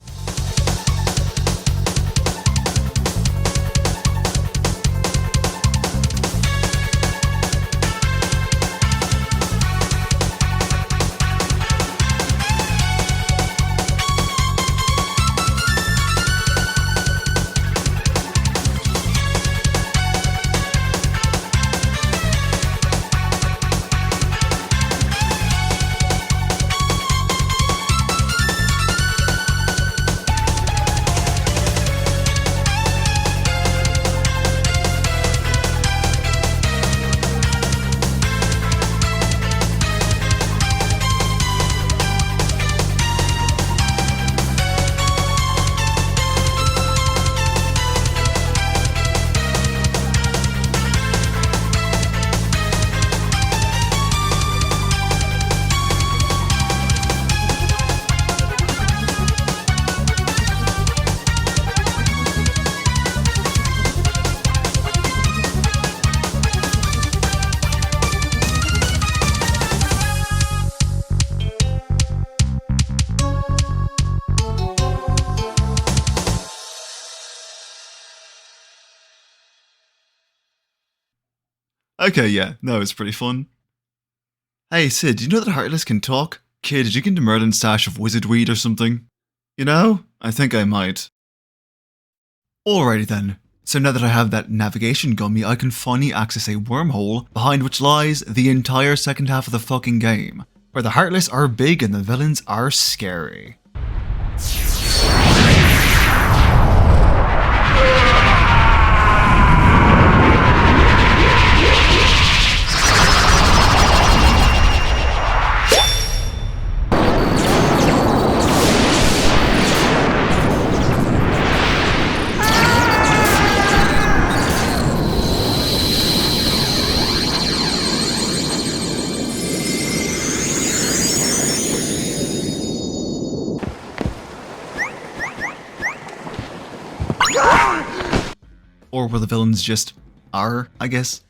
Okay, yeah, no, it's pretty fun. Hey, Sid, do you know that Heartless can talk? Kid, did you get into Merlin's stash of wizard weed or something? You know, I think I might. Alrighty then. So now that I have that navigation gummy, I can finally access a wormhole behind which lies the entire second half of the fucking game, where the Heartless are big and the villains are scary. Or where the villains just are, I guess.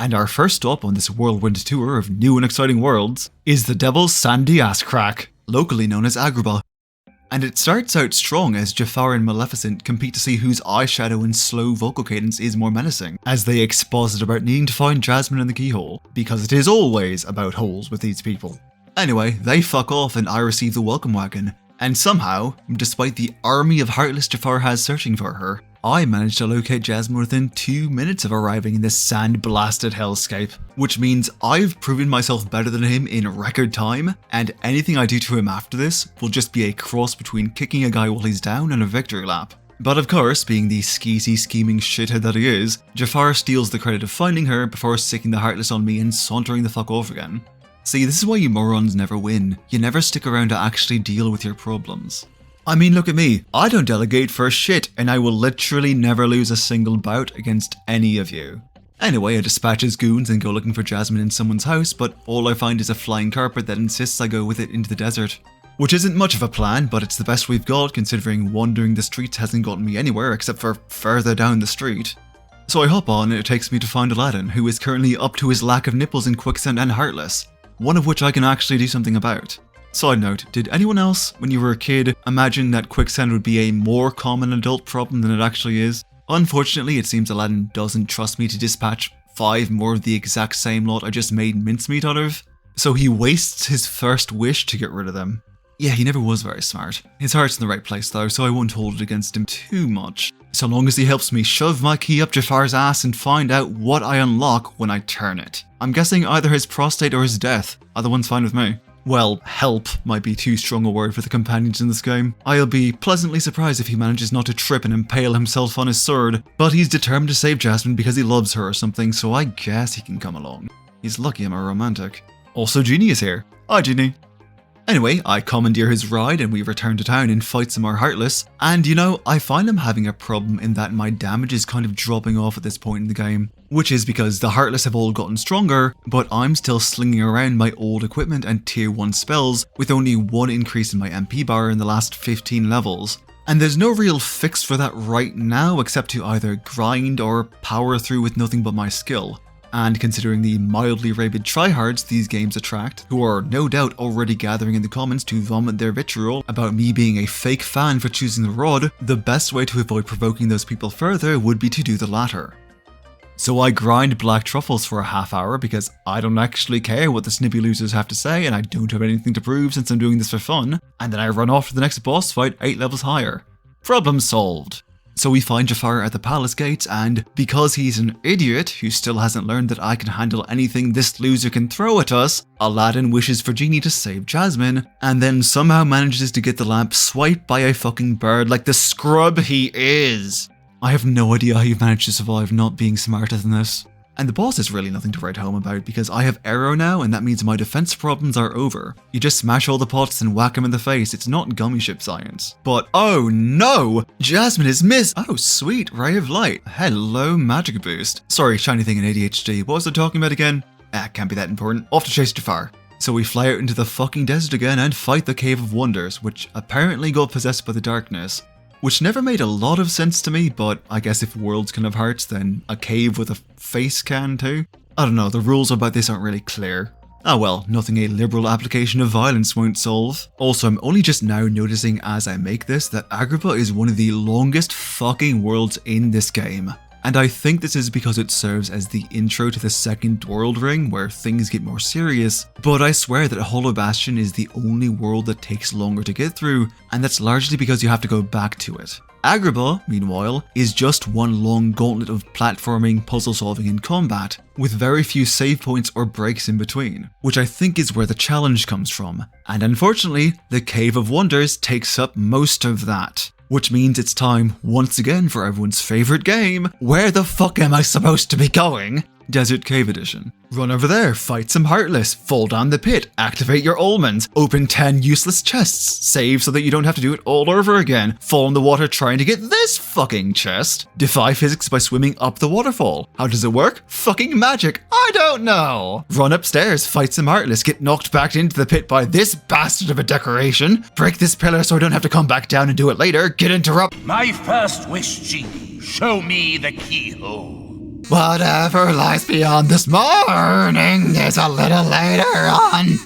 And our first stop on this whirlwind tour of new and exciting worlds is the Devil's Sandy Ass Crack, locally known as Agrabah. And it starts out strong as Jafar and Maleficent compete to see whose eyeshadow and slow vocal cadence is more menacing, as they exposit about needing to find Jasmine in the keyhole, because it is always about holes with these people. Anyway, they fuck off and I receive the welcome wagon, and somehow, despite the army of heartless Jafar has searching for her, I managed to locate Jasmine within 2 minutes of arriving in this sand-blasted hellscape, which means I've proven myself better than him in record time, and anything I do to him after this will just be a cross between kicking a guy while he's down and a victory lap. But of course, being the skeezy scheming shithead that he is, Jafar steals the credit of finding her before sicking the heartless on me and sauntering the fuck off again. See, this is why you morons never win. You never stick around to actually deal with your problems. I mean, look at me. I don't delegate for shit, and I will literally never lose a single bout against any of you. Anyway, I dispatch his goons and go looking for Jasmine in someone's house, but all I find is a flying carpet that insists I go with it into the desert. Which isn't much of a plan, but it's the best we've got considering wandering the streets hasn't gotten me anywhere except for further down the street. So I hop on and it takes me to find Aladdin, who is currently up to his lack of nipples in quicksand and heartless, one of which I can actually do something about. Side note, did anyone else, when you were a kid, imagine that quicksand would be a more common adult problem than it actually is? Unfortunately, it seems Aladdin doesn't trust me to dispatch 5 more of the exact same lot I just made mincemeat out of, so he wastes his first wish to get rid of them. Yeah, he never was very smart. His heart's in the right place though, so I won't hold it against him too much, so long as he helps me shove my key up Jafar's ass and find out what I unlock when I turn it. I'm guessing either his prostate or his death. Either one's fine with me. Well, help might be too strong a word for the companions in this game. I'll be pleasantly surprised if he manages not to trip and impale himself on his sword, but he's determined to save Jasmine because he loves her or something, so I guess he can come along. He's lucky I'm a romantic. Also, Genie is here. Hi, Genie. Anyway, I commandeer his ride and we return to town and fight some more Heartless, and you know, I find I'm having a problem in that my damage is kind of dropping off at this point in the game, which is because the Heartless have all gotten stronger, but I'm still slinging around my old equipment and tier 1 spells with only 1 increase in my MP bar in the last 15 levels. And there's no real fix for that right now except to either grind or power through with nothing but my skill. And considering the mildly rabid tryhards these games attract, who are no doubt already gathering in the comments to vomit their vitriol about me being a fake fan for choosing the rod, the best way to avoid provoking those people further would be to do the latter. So I grind black truffles for a half hour because I don't actually care what the snippy losers have to say and I don't have anything to prove since I'm doing this for fun, and then I run off to the next boss fight 8 levels higher. Problem solved. So we find Jafar at the palace gates, and because he's an idiot who still hasn't learned that I can handle anything this loser can throw at us, Aladdin wishes for Genie to save Jasmine, and then somehow manages to get the lamp swiped by a fucking bird like the scrub he is. I have no idea how you've managed to survive not being smarter than this. And the boss is really nothing to write home about because I have arrow now and that means my defense problems are over. You just smash all the pots and whack him in the face, it's not gummy ship science. But oh no! Jasmine is missed! Oh sweet, ray of light. Hello magic boost. Sorry, shiny thing in ADHD, what was I talking about again? Can't be that important. Off to chase Jafar. So we fly out into the fucking desert again and fight the Cave of Wonders, which apparently got possessed by the darkness. Which never made a lot of sense to me, but I guess if worlds can have hearts, then a cave with a face can too? I don't know, the rules about this aren't really clear. Ah well, nothing a liberal application of violence won't solve. Also, I'm only just now noticing as I make this that Agrabah is one of the longest fucking worlds in this game. And I think this is because it serves as the intro to the second world ring where things get more serious, but I swear that Hollow Bastion is the only world that takes longer to get through, and that's largely because you have to go back to it. Agrabah, meanwhile, is just one long gauntlet of platforming, puzzle solving and combat, with very few save points or breaks in between, which I think is where the challenge comes from, and unfortunately, the Cave of Wonders takes up most of that. Which means it's time, once again, for everyone's favourite game. Where the fuck am I supposed to be going? Desert Cave Edition. Run over there, fight some Heartless, fall down the pit, activate your almonds, open 10 useless chests, save so that you don't have to do it all over again, fall in the water trying to get this fucking chest, defy physics by swimming up the waterfall. How does it work? Fucking magic, I don't know. Run upstairs, fight some Heartless, get knocked back into the pit by this bastard of a decoration, break this pillar so I don't have to come back down and do it later, get My first wish, Genie, show me the keyhole. Whatever lies beyond this morning is a little later on.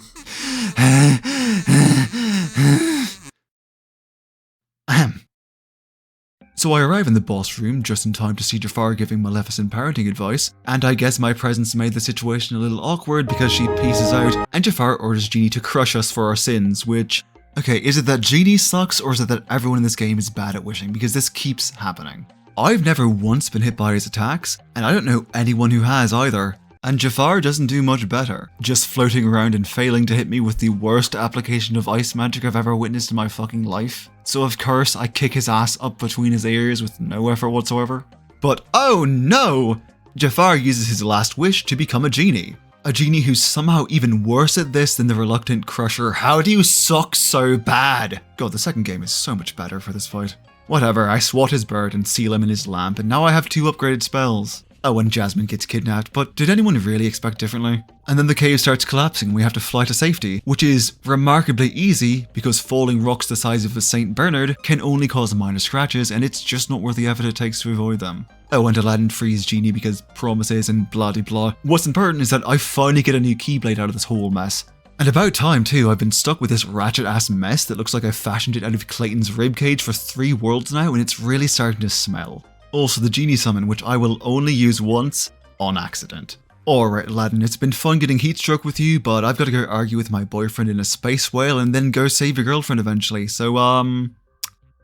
So I arrive in the boss room just in time to see Jafar giving Maleficent parenting advice, and I guess my presence made the situation a little awkward because she pieces out and Jafar orders Genie to crush us for our sins, which... Okay, is it that Genie sucks or is it that everyone in this game is bad at wishing, because this keeps happening. I've never once been hit by his attacks, and I don't know anyone who has either. And Jafar doesn't do much better, just floating around and failing to hit me with the worst application of ice magic I've ever witnessed in my fucking life. So of course I kick his ass up between his ears with no effort whatsoever. But oh no! Jafar uses his last wish to become a genie. A genie who's somehow even worse at this than the reluctant Crusher. How do you suck so bad? God, the second game is so much better for this fight. Whatever, I swat his bird and seal him in his lamp, and now I have 2 upgraded spells. Oh, and Jasmine gets kidnapped, but did anyone really expect differently? And then the cave starts collapsing and we have to fly to safety, which is remarkably easy because falling rocks the size of a St. Bernard can only cause minor scratches and it's just not worth the effort it takes to avoid them. Oh, and Aladdin frees Genie because promises and blah de blah. What's important is that I finally get a new Keyblade out of this whole mess. And about time too, I've been stuck with this ratchet ass mess that looks like I fashioned it out of Clayton's ribcage for 3 worlds now and it's really starting to smell. Also the Genie summon, which I will only use once, on accident. Alright Aladdin, it's been fun getting heatstruck with you, but I've got to go argue with my boyfriend in a space whale and then go save your girlfriend eventually, so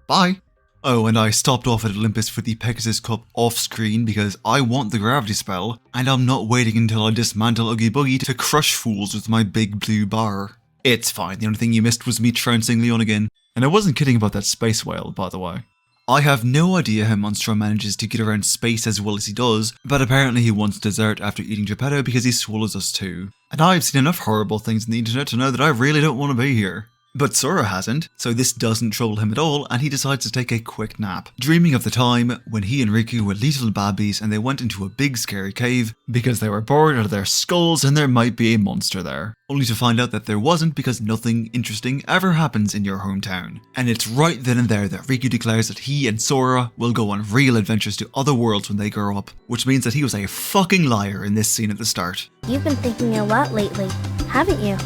bye. Oh, and I stopped off at Olympus for the Pegasus Cup off screen because I want the gravity spell, and I'm not waiting until I dismantle Oogie Boogie to crush fools with my big blue bar. It's fine, the only thing you missed was me trouncing Leon again. And I wasn't kidding about that space whale, by the way. I have no idea how Monstro manages to get around space as well as he does, but apparently he wants dessert after eating Geppetto because he swallows us too. And I've seen enough horrible things on the internet to know that I really don't want to be here. But Sora hasn't, so this doesn't trouble him at all and he decides to take a quick nap, dreaming of the time when he and Riku were little babbies and they went into a big scary cave because they were bored out of their skulls and there might be a monster there. Only to find out that there wasn't because nothing interesting ever happens in your hometown. And it's right then and there that Riku declares that he and Sora will go on real adventures to other worlds when they grow up, which means that he was a fucking liar in this scene at the start. You've been thinking a lot lately, haven't you?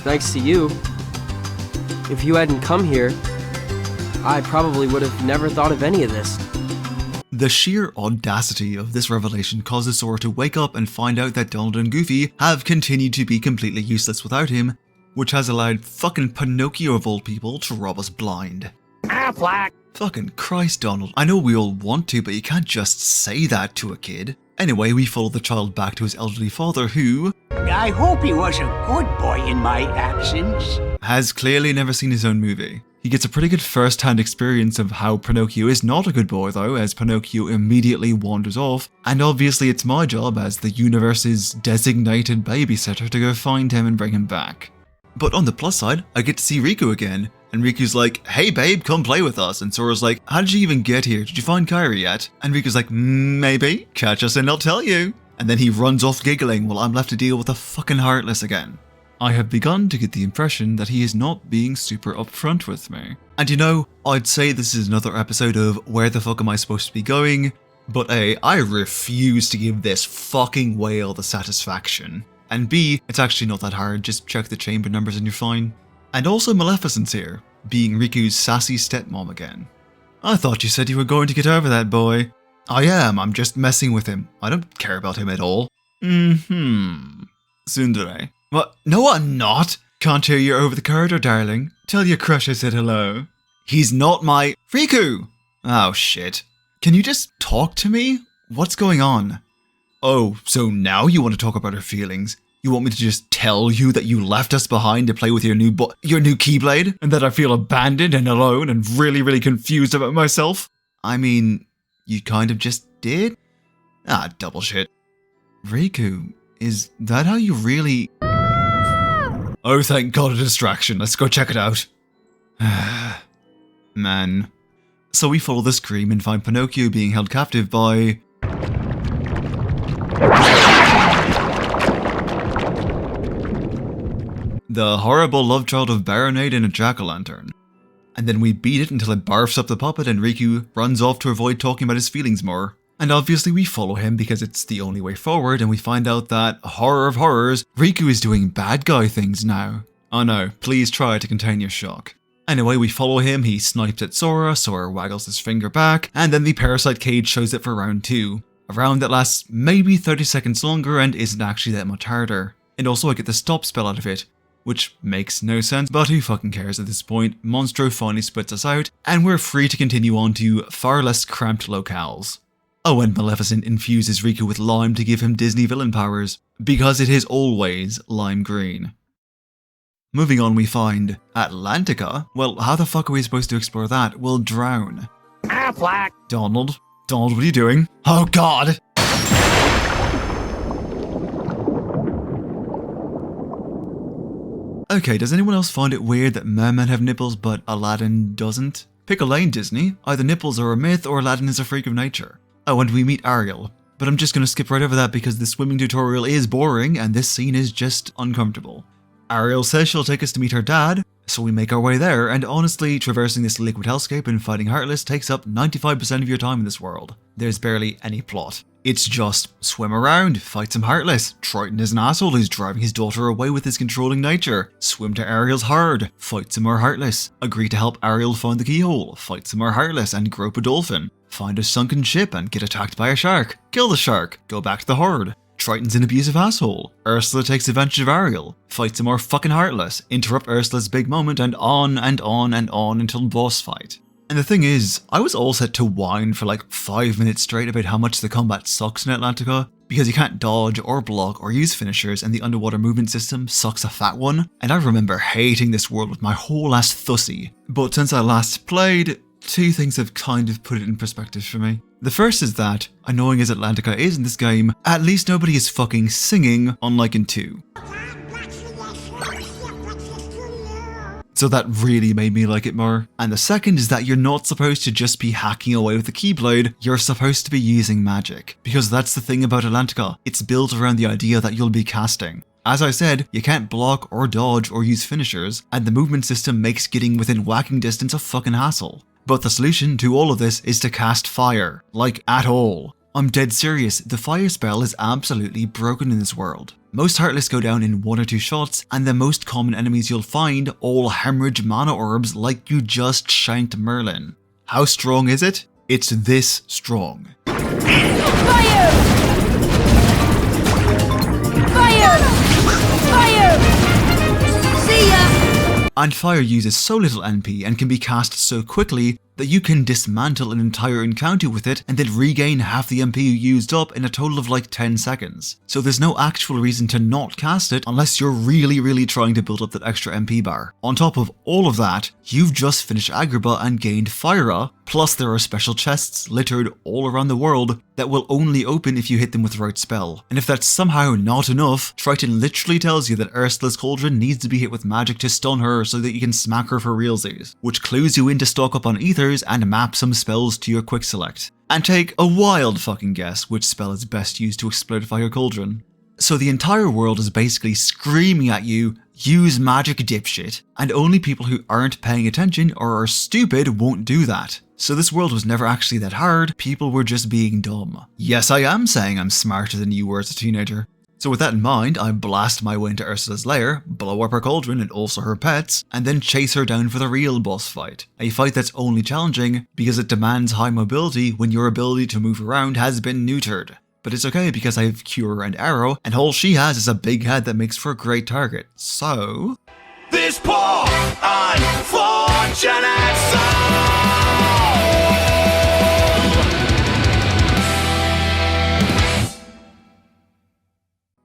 Thanks to you. If you hadn't come here, I probably would have never thought of any of this. The sheer audacity of this revelation causes Sora to wake up and find out that Donald and Goofy have continued to be completely useless without him, which has allowed fucking Pinocchio of all people to rob us blind. Affleck! Fucking Christ, Donald. I know we all want to, but you can't just say that to a kid. Anyway, we follow the child back to his elderly father who... I hope he was a good boy in my absence. Has clearly never seen his own movie. He gets a pretty good first-hand experience of how Pinocchio is not a good boy though, as Pinocchio immediately wanders off, and obviously it's my job as the universe's designated babysitter to go find him and bring him back. But on the plus side, I get to see Riku again, and Riku's like, hey babe, come play with us, and Sora's like, how did you even get here? Did you find Kairi yet? And Riku's like, maybe, catch us and I'll tell you. And then he runs off giggling while I'm left to deal with the fucking Heartless again. I have begun to get the impression that he is not being super upfront with me. And you know, I'd say this is another episode of where the fuck am I supposed to be going? But A, I refuse to give this fucking whale the satisfaction. And B, it's actually not that hard, just check the chamber numbers and you're fine. And also Maleficent's here, being Riku's sassy stepmom again. I thought you said you were going to get over that boy. I am, I'm just messing with him. I don't care about him at all. Tsundere. What? No, I'm not. Can't hear you over the corridor, darling. Tell your crush I said hello. He's not my... Riku! Oh, shit. Can you just talk to me? What's going on? Oh, so now you want to talk about her feelings? You want me to just tell you that you left us behind to play with your new Keyblade? And that I feel abandoned and alone and really, really confused about myself? I mean, you kind of just did? Ah, double shit. Riku, is that how you really... Oh, thank God, a distraction. Let's go check it out. Man. So we follow the scream and find Pinocchio being held captive by... the horrible love child of Baronade and a jack-o'-lantern. And then we beat it until it barfs up the puppet and Riku runs off to avoid talking about his feelings more. And obviously we follow him because it's the only way forward, and we find out that, horror of horrors, Riku is doing bad guy things now. Oh no, please try to contain your shock. Anyway, we follow him, he snipes at Sora, Sora waggles his finger back, and then the parasite cage shows up for round 2. A round that lasts maybe 30 seconds longer and isn't actually that much harder. And also I get the stop spell out of it, which makes no sense, but who fucking cares at this point. Monstro finally splits us out, and we're free to continue on to far less cramped locales. Oh, and Maleficent infuses Riku with lime to give him Disney villain powers, because it is always lime green. Moving on, we find Atlantica. Well, how the fuck are we supposed to explore that? We'll drown. Affleck! Donald, what are you doing? Oh god! Okay, does anyone else find it weird that mermen have nipples but Aladdin doesn't? Pick a lane, Disney. Either nipples are a myth or Aladdin is a freak of nature. Oh, and we meet Ariel. But I'm just gonna skip right over that because the swimming tutorial is boring and this scene is just uncomfortable. Ariel says she'll take us to meet her dad, so we make our way there, and honestly, traversing this liquid hellscape and fighting Heartless takes up 95% of your time in this world. There's barely any plot. It's just swim around, fight some Heartless, Triton is an asshole who's driving his daughter away with his controlling nature, swim to Ariel's hard, fight some more Heartless, agree to help Ariel find the keyhole, fight some more Heartless and grope a dolphin, find a sunken ship and get attacked by a shark, kill the shark, go back to the horde. Triton's an abusive asshole. Ursula takes advantage of Ariel, fights some more fucking Heartless, interrupt Ursula's big moment, and on and on and on until boss fight. And the thing is, I was all set to whine for like 5 minutes straight about how much the combat sucks in Atlantica, because you can't dodge or block or use finishers and the underwater movement system sucks a fat one, and I remember hating this world with my whole ass thussy. But since I last played, 2 things have kind of put it in perspective for me. The first is that, annoying as Atlantica is in this game, at least nobody is fucking singing, unlike in 2. So that really made me like it more. And the second is that you're not supposed to just be hacking away with the Keyblade, you're supposed to be using magic. Because that's the thing about Atlantica, it's built around the idea that you'll be casting. As I said, you can't block or dodge or use finishers, and the movement system makes getting within whacking distance a fucking hassle. But the solution to all of this is to cast fire. Like, at all. I'm dead serious, the fire spell is absolutely broken in this world. Most Heartless go down in 1 or 2 shots, and the most common enemies you'll find all hemorrhage mana orbs like you just shanked Merlin. How strong is it? It's this strong. Fire! Fire! Fire! See ya! And fire uses so little NP and can be cast so quickly that you can dismantle an entire encounter with it and then regain half the MP you used up in a total of like 10 seconds. So there's no actual reason to not cast it unless you're really trying to build up that extra MP bar. On top of all of that, you've just finished Agrabah and gained Fire, plus there are special chests littered all around the world that will only open if you hit them with the right spell. And if that's somehow not enough, Triton literally tells you that Ursula's cauldron needs to be hit with magic to stun her so that you can smack her for realsies, which clues you in to stock up on ethers and map some spells to your quick select. And take a wild fucking guess which spell is best used to explode Fire Cauldron. So the entire world is basically screaming at you, use magic dipshit, and only people who aren't paying attention or are stupid won't do that. So this world was never actually that hard, people were just being dumb. Yes, I am saying I'm smarter than you were as a teenager. So with that in mind, I blast my way into Ursula's lair, blow up her cauldron and also her pets, and then chase her down for the real boss fight. A fight that's only challenging because it demands high mobility when your ability to move around has been neutered. But it's okay because I have Cure and Arrow, and all she has is a big head that makes for a great target. So... This poor unfortunate soul!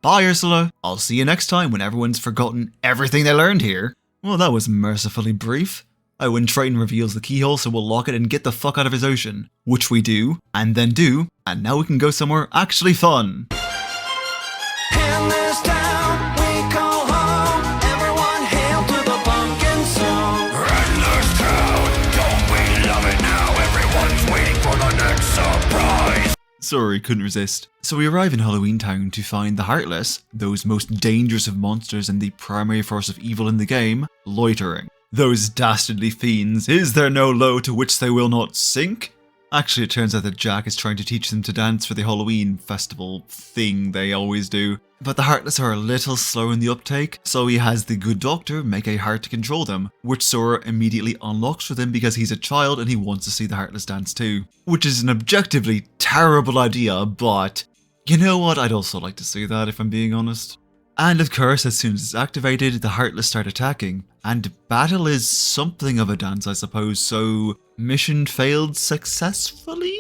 Bye, Ursula. I'll see you next time when everyone's forgotten everything they learned here. Well, that was mercifully brief. Oh, and Triton reveals the keyhole, so we'll lock it and get the fuck out of his ocean. Which we do, and then do, and now we can go somewhere actually fun. In this town we call home, everyone hail to the pumpkin song. In this town, don't we love it now? Everyone's waiting for the next surprise. Sorry, couldn't resist. So we arrive in Halloween Town to find the Heartless, those most dangerous of monsters and the primary force of evil in the game, loitering. Those dastardly fiends, is there no low to which they will not sink? Actually, it turns out that Jack is trying to teach them to dance for the Halloween festival thing they always do. But the Heartless are a little slow in the uptake, so he has the good doctor make a heart to control them, which Sora immediately unlocks for them because he's a child and he wants to see the Heartless dance too. Which is an objectively terrible idea, but you know what, I'd also like to see that if I'm being honest. And of course, as soon as it's activated, the Heartless start attacking, and battle is something of a dance I suppose, so mission failed successfully?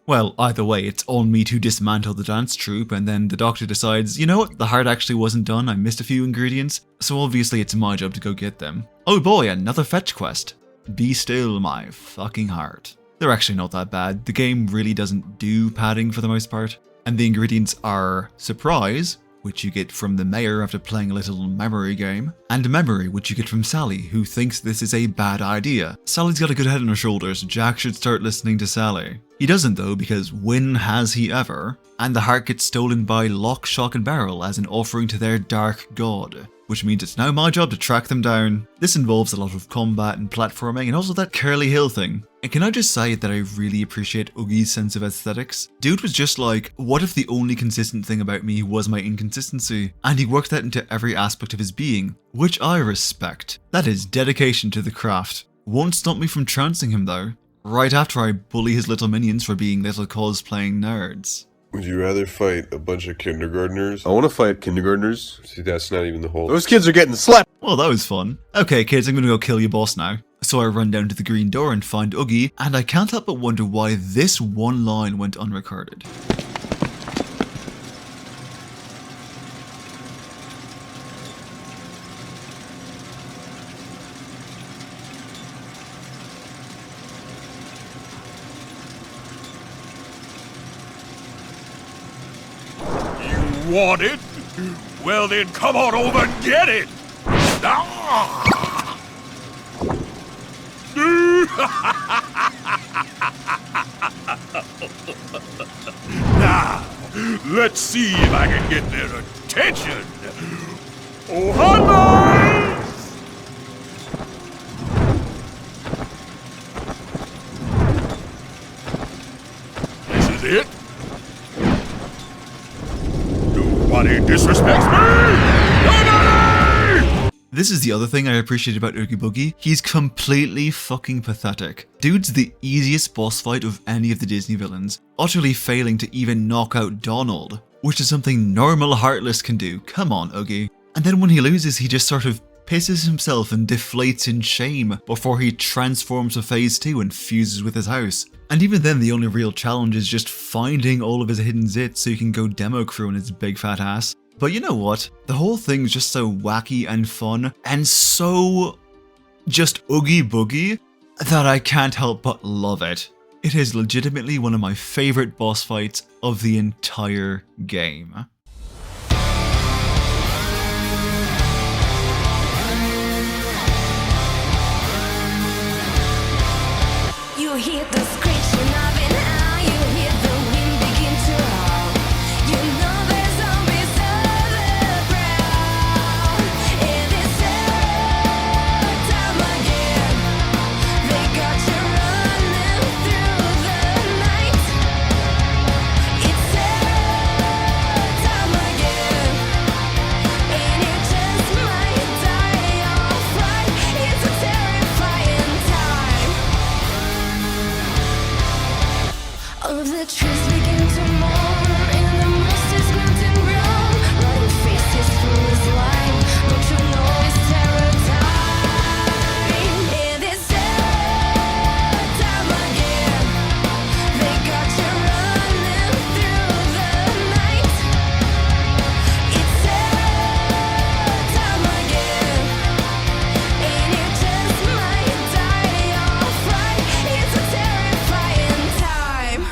Well, either way, it's on me to dismantle the dance troupe, and then the doctor decides, you know what, the heart actually wasn't done, I missed a few ingredients, so obviously it's my job to go get them. Oh boy, another fetch quest. Be still, my fucking heart. They're actually not that bad, the game really doesn't do padding for the most part, and the ingredients are surprise, which you get from the mayor after playing a little memory game, and memory, which you get from Sally, who thinks this is a bad idea. Sally's got a good head on her shoulders, Jack should start listening to Sally. He doesn't though, because when has he ever? And the heart gets stolen by Lock, Shock and Barrel as an offering to their dark god, which means it's now my job to track them down. This involves a lot of combat and platforming, and also that curly hill thing. And can I just say that I really appreciate Oogie's sense of aesthetics? Dude was just like, what if the only consistent thing about me was my inconsistency? And he worked that into every aspect of his being, which I respect. That is dedication to the craft. Won't stop me from trouncing him though, right after I bully his little minions for being little cosplaying nerds. Would you rather fight a bunch of kindergartners? I want to fight kindergartners. See, that's not even the whole... Those kids are getting slapped! Well, that was fun. Okay kids, I'm gonna go kill your boss now. So I run down to the green door and find Oogie, and I can't help but wonder why this one line went unrecorded. You want it? Well then, come on over and get it! Ah! Now, let's see if I can get their attention. Oh, hi, this is it. Nobody disrespects me! Nobody! This is the other thing I appreciate about Oogie Boogie. He's completely fucking pathetic. Dude's the easiest boss fight of any of the Disney villains, utterly failing to even knock out Donald, which is something normal Heartless can do. Come on, Oogie. And then when he loses, he just sort of pisses himself and deflates in shame before he transforms to phase 2 and fuses with his house. And even then, the only real challenge is just finding all of his hidden zits so you can go demo crew on his big fat ass. But you know what? The whole thing's just so wacky and fun, and so just Oogie Boogie, that I can't help but love it. It is legitimately one of my favorite boss fights of the entire game. You hear the screeching of an owl, you hear the wind begin to howl. You know there's zombies of the ground. It is time again. They got you running through the night. It's time again, and you just might die of fright. It's a terrifying time. All of the trees begin to mourn, and the monsters grunt and groan. Rotting faces full of slime, don't you know it's terror time? It is time again. They got you running through the night. It's time again, and you just might die of fright. It's a terrifying time.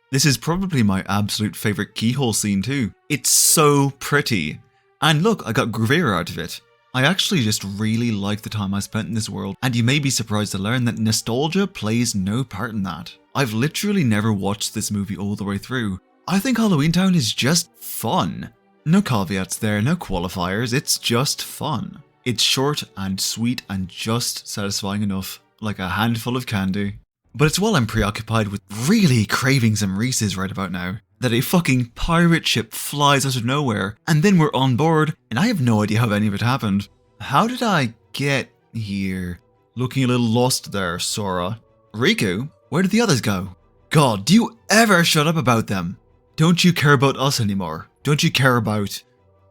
This is probably my absolute favourite keyhole scene too. It's so pretty. And look, I got Gravere out of it. I actually just really like the time I spent in this world, and you may be surprised to learn that nostalgia plays no part in that. I've literally never watched this movie all the way through. I think Halloween Town is just fun. No caveats there, no qualifiers, it's just fun. It's short and sweet and just satisfying enough, like a handful of candy. But it's while I'm preoccupied with really craving some Reese's right about now, that a fucking pirate ship flies out of nowhere, and then we're on board, and I have no idea how any of it happened. How did I get here? Looking a little lost there, Sora. Riku? Where did the others go? God, do you ever shut up about them? Don't you care about us anymore? Don't you care about...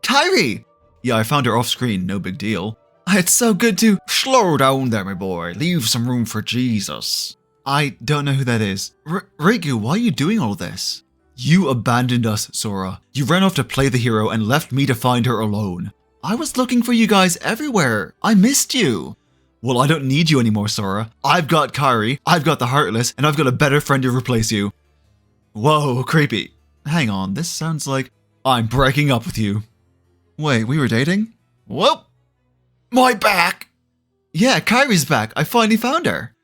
Kairi! Yeah, I found her off screen, no big deal. It's so good to... Slow down there, my boy. Leave some room for Jesus. I don't know who that is. Riku, why are you doing all this? You abandoned us, Sora. You ran off to play the hero and left me to find her alone. I was looking for you guys everywhere. I missed you. Well, I don't need you anymore, Sora. I've got Kairi, I've got the Heartless, and I've got a better friend to replace you. Whoa, creepy. Hang on, this sounds like I'm breaking up with you. Wait, we were dating? Whoa! My back! Yeah, Kairi's back. I finally found her.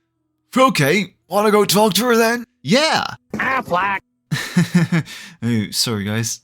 Okay, wanna go talk to her then? Yeah! Black. Oh, sorry guys.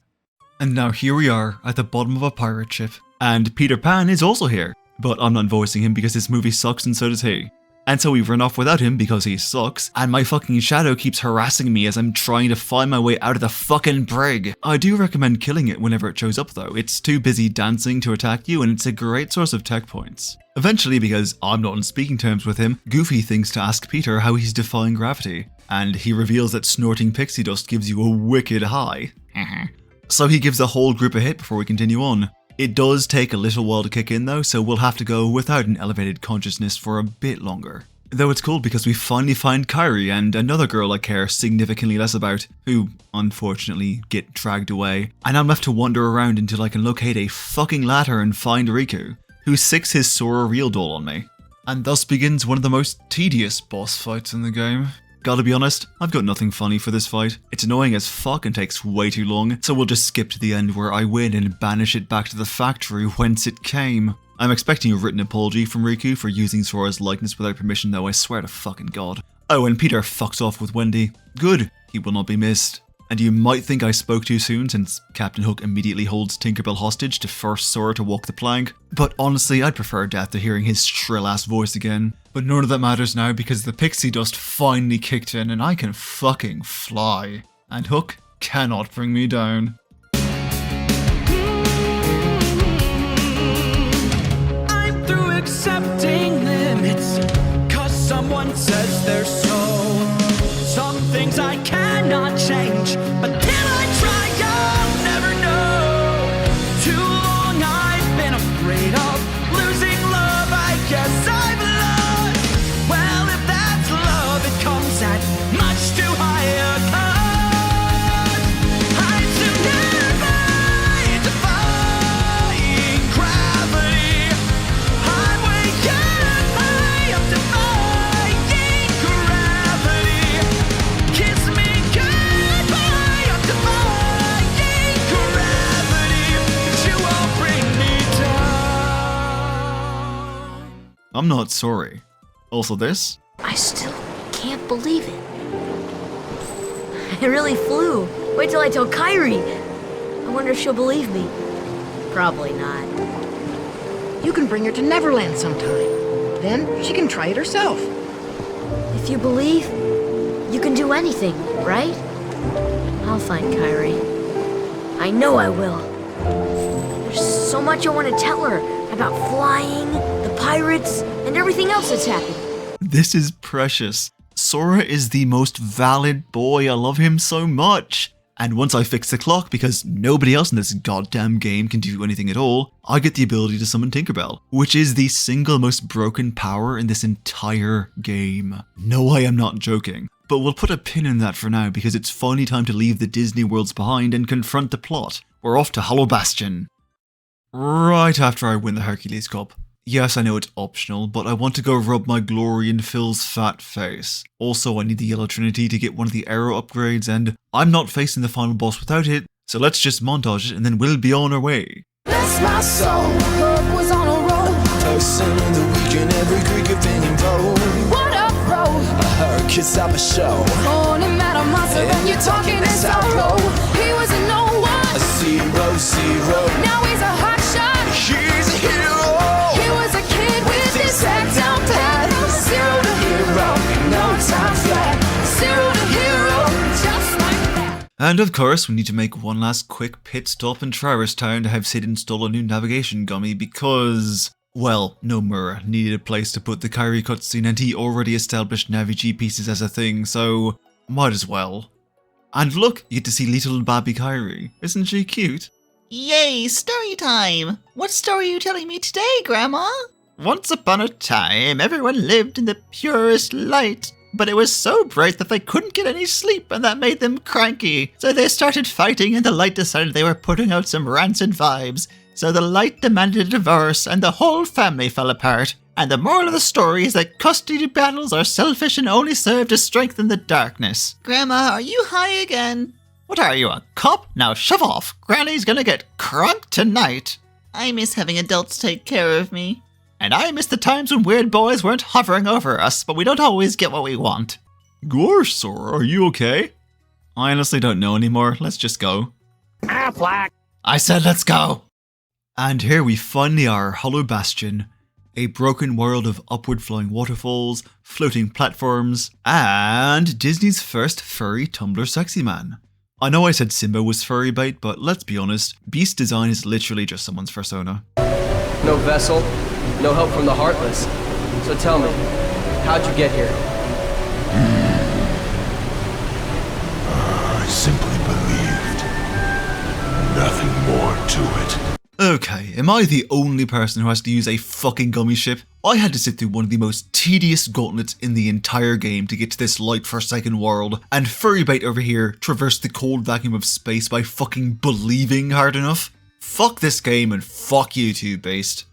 And now here we are at the bottom of a pirate ship. And Peter Pan is also here. But I'm not voicing him because this movie sucks and so does he. And so we run off without him because he sucks, and my fucking shadow keeps harassing me as I'm trying to find my way out of the fucking brig. I do recommend killing it whenever it shows up though. It's too busy dancing to attack you, and it's a great source of tech points. Eventually, because I'm not on speaking terms with him, Goofy thinks to ask Peter how he's defying gravity, and he reveals that snorting pixie dust gives you a wicked high. So he gives the whole group a hit before we continue on. It does take a little while to kick in though, so we'll have to go without an elevated consciousness for a bit longer. Though it's cool because we finally find Kairi and another girl I care significantly less about, who unfortunately get dragged away, and I'm left to wander around until I can locate a fucking ladder and find Riku, who sicks his Sora real doll on me. And thus begins one of the most tedious boss fights in the game. Gotta be honest, I've got nothing funny for this fight. It's annoying as fuck and takes way too long, so we'll just skip to the end where I win and banish it back to the factory whence it came. I'm expecting a written apology from Riku for using Sora's likeness without permission though, I swear to fucking god. Oh, and Peter fucks off with Wendy. Good, he will not be missed. And you might think I spoke too soon since Captain Hook immediately holds Tinkerbell hostage to force Sora to walk the plank, but honestly I'd prefer death to hearing his shrill ass voice again. But none of that matters now because the pixie dust finally kicked in and I can fucking fly. And Hook cannot bring me down. I'm through accepting limits, cause someone says they're so. Some things I cannot change, but till I try, I'll never know. Too long I've been afraid of losing love, I guess I've lost. Well, if that's love, it comes at much too high a cost. I'm soon defying gravity. I'm way up defying gravity. Kiss me goodbye, I'm defying gravity. 'Cause you won't bring me down. I'm not sorry. Also this? I still can't believe it. I really flew. Wait till I tell Kairi. I wonder if she'll believe me. Probably not. You can bring her to Neverland sometime. Then she can try it herself. If you believe, you can do anything, right? I'll find Kairi. I know I will. There's so much I want to tell her about flying, the pirates, and everything else that's happened. This is precious. Sora is the most valid boy, I love him so much. And once I fix the clock, because nobody else in this goddamn game can do anything at all, I get the ability to summon Tinkerbell, which is the single most broken power in this entire game. No, I am not joking. But we'll put a pin in that for now because it's finally time to leave the Disney worlds behind and confront the plot. We're off to Hollow Bastion. Right after I win the Hercules Cup. Yes, I know it's optional, but I want to go rub my glory in Phil's fat face. Also, I need the Yellow Trinity to get one of the arrow upgrades, and I'm not facing the final boss without it, so let's just montage it and then we'll be on our way. Bless my soul, hope was on a roll. Person in the week in every Greek opinion pole. What a pro! A her kiss of a show. On him at a monster when you're talking in sorrow. He was a no one. A zero. Now he's a hot shot. He's a hero. He was And of course, we need to make one last quick pit stop in Travis Town to have Sid install a new navigation gummy because, well, Nomura needed a place to put the Kairi cutscene and he already established Navi-G pieces as a thing, so might as well. And look, you get to see little baby Kairi. Isn't she cute? Yay, story time! What story are you telling me today, Grandma? Once upon a time, everyone lived in the purest light. But it was so bright that they couldn't get any sleep, and that made them cranky. So they started fighting, and the light decided they were putting out some rancid vibes. So the light demanded a divorce, and the whole family fell apart. And the moral of the story is that custody battles are selfish and only serve to strengthen the darkness. Grandma, are you high again? What are you, a cop? Now shove off. Granny's gonna get crunk tonight. I miss having adults take care of me. And I miss the times when weird boys weren't hovering over us, but we don't always get what we want. Gosh, Sora, are you okay? I honestly don't know anymore. Let's just go. Black. I said let's go. And here we finally are, Hollow Bastion. A broken world of upward flowing waterfalls, floating platforms, and Disney's first furry Tumblr sexy man. I know I said Simba was furry bait, but let's be honest, Beast design is literally just someone's persona. No vessel, no help from the Heartless. So tell me, how'd you get here? I simply believed. Nothing more to it. Okay, am I the only person who has to use a fucking gummy ship? I had to sit through one of the most tedious gauntlets in the entire game to get to this light-forsaken world, and Furrybait over here traversed the cold vacuum of space by fucking believing hard enough? Fuck this game and fuck you too, Beast.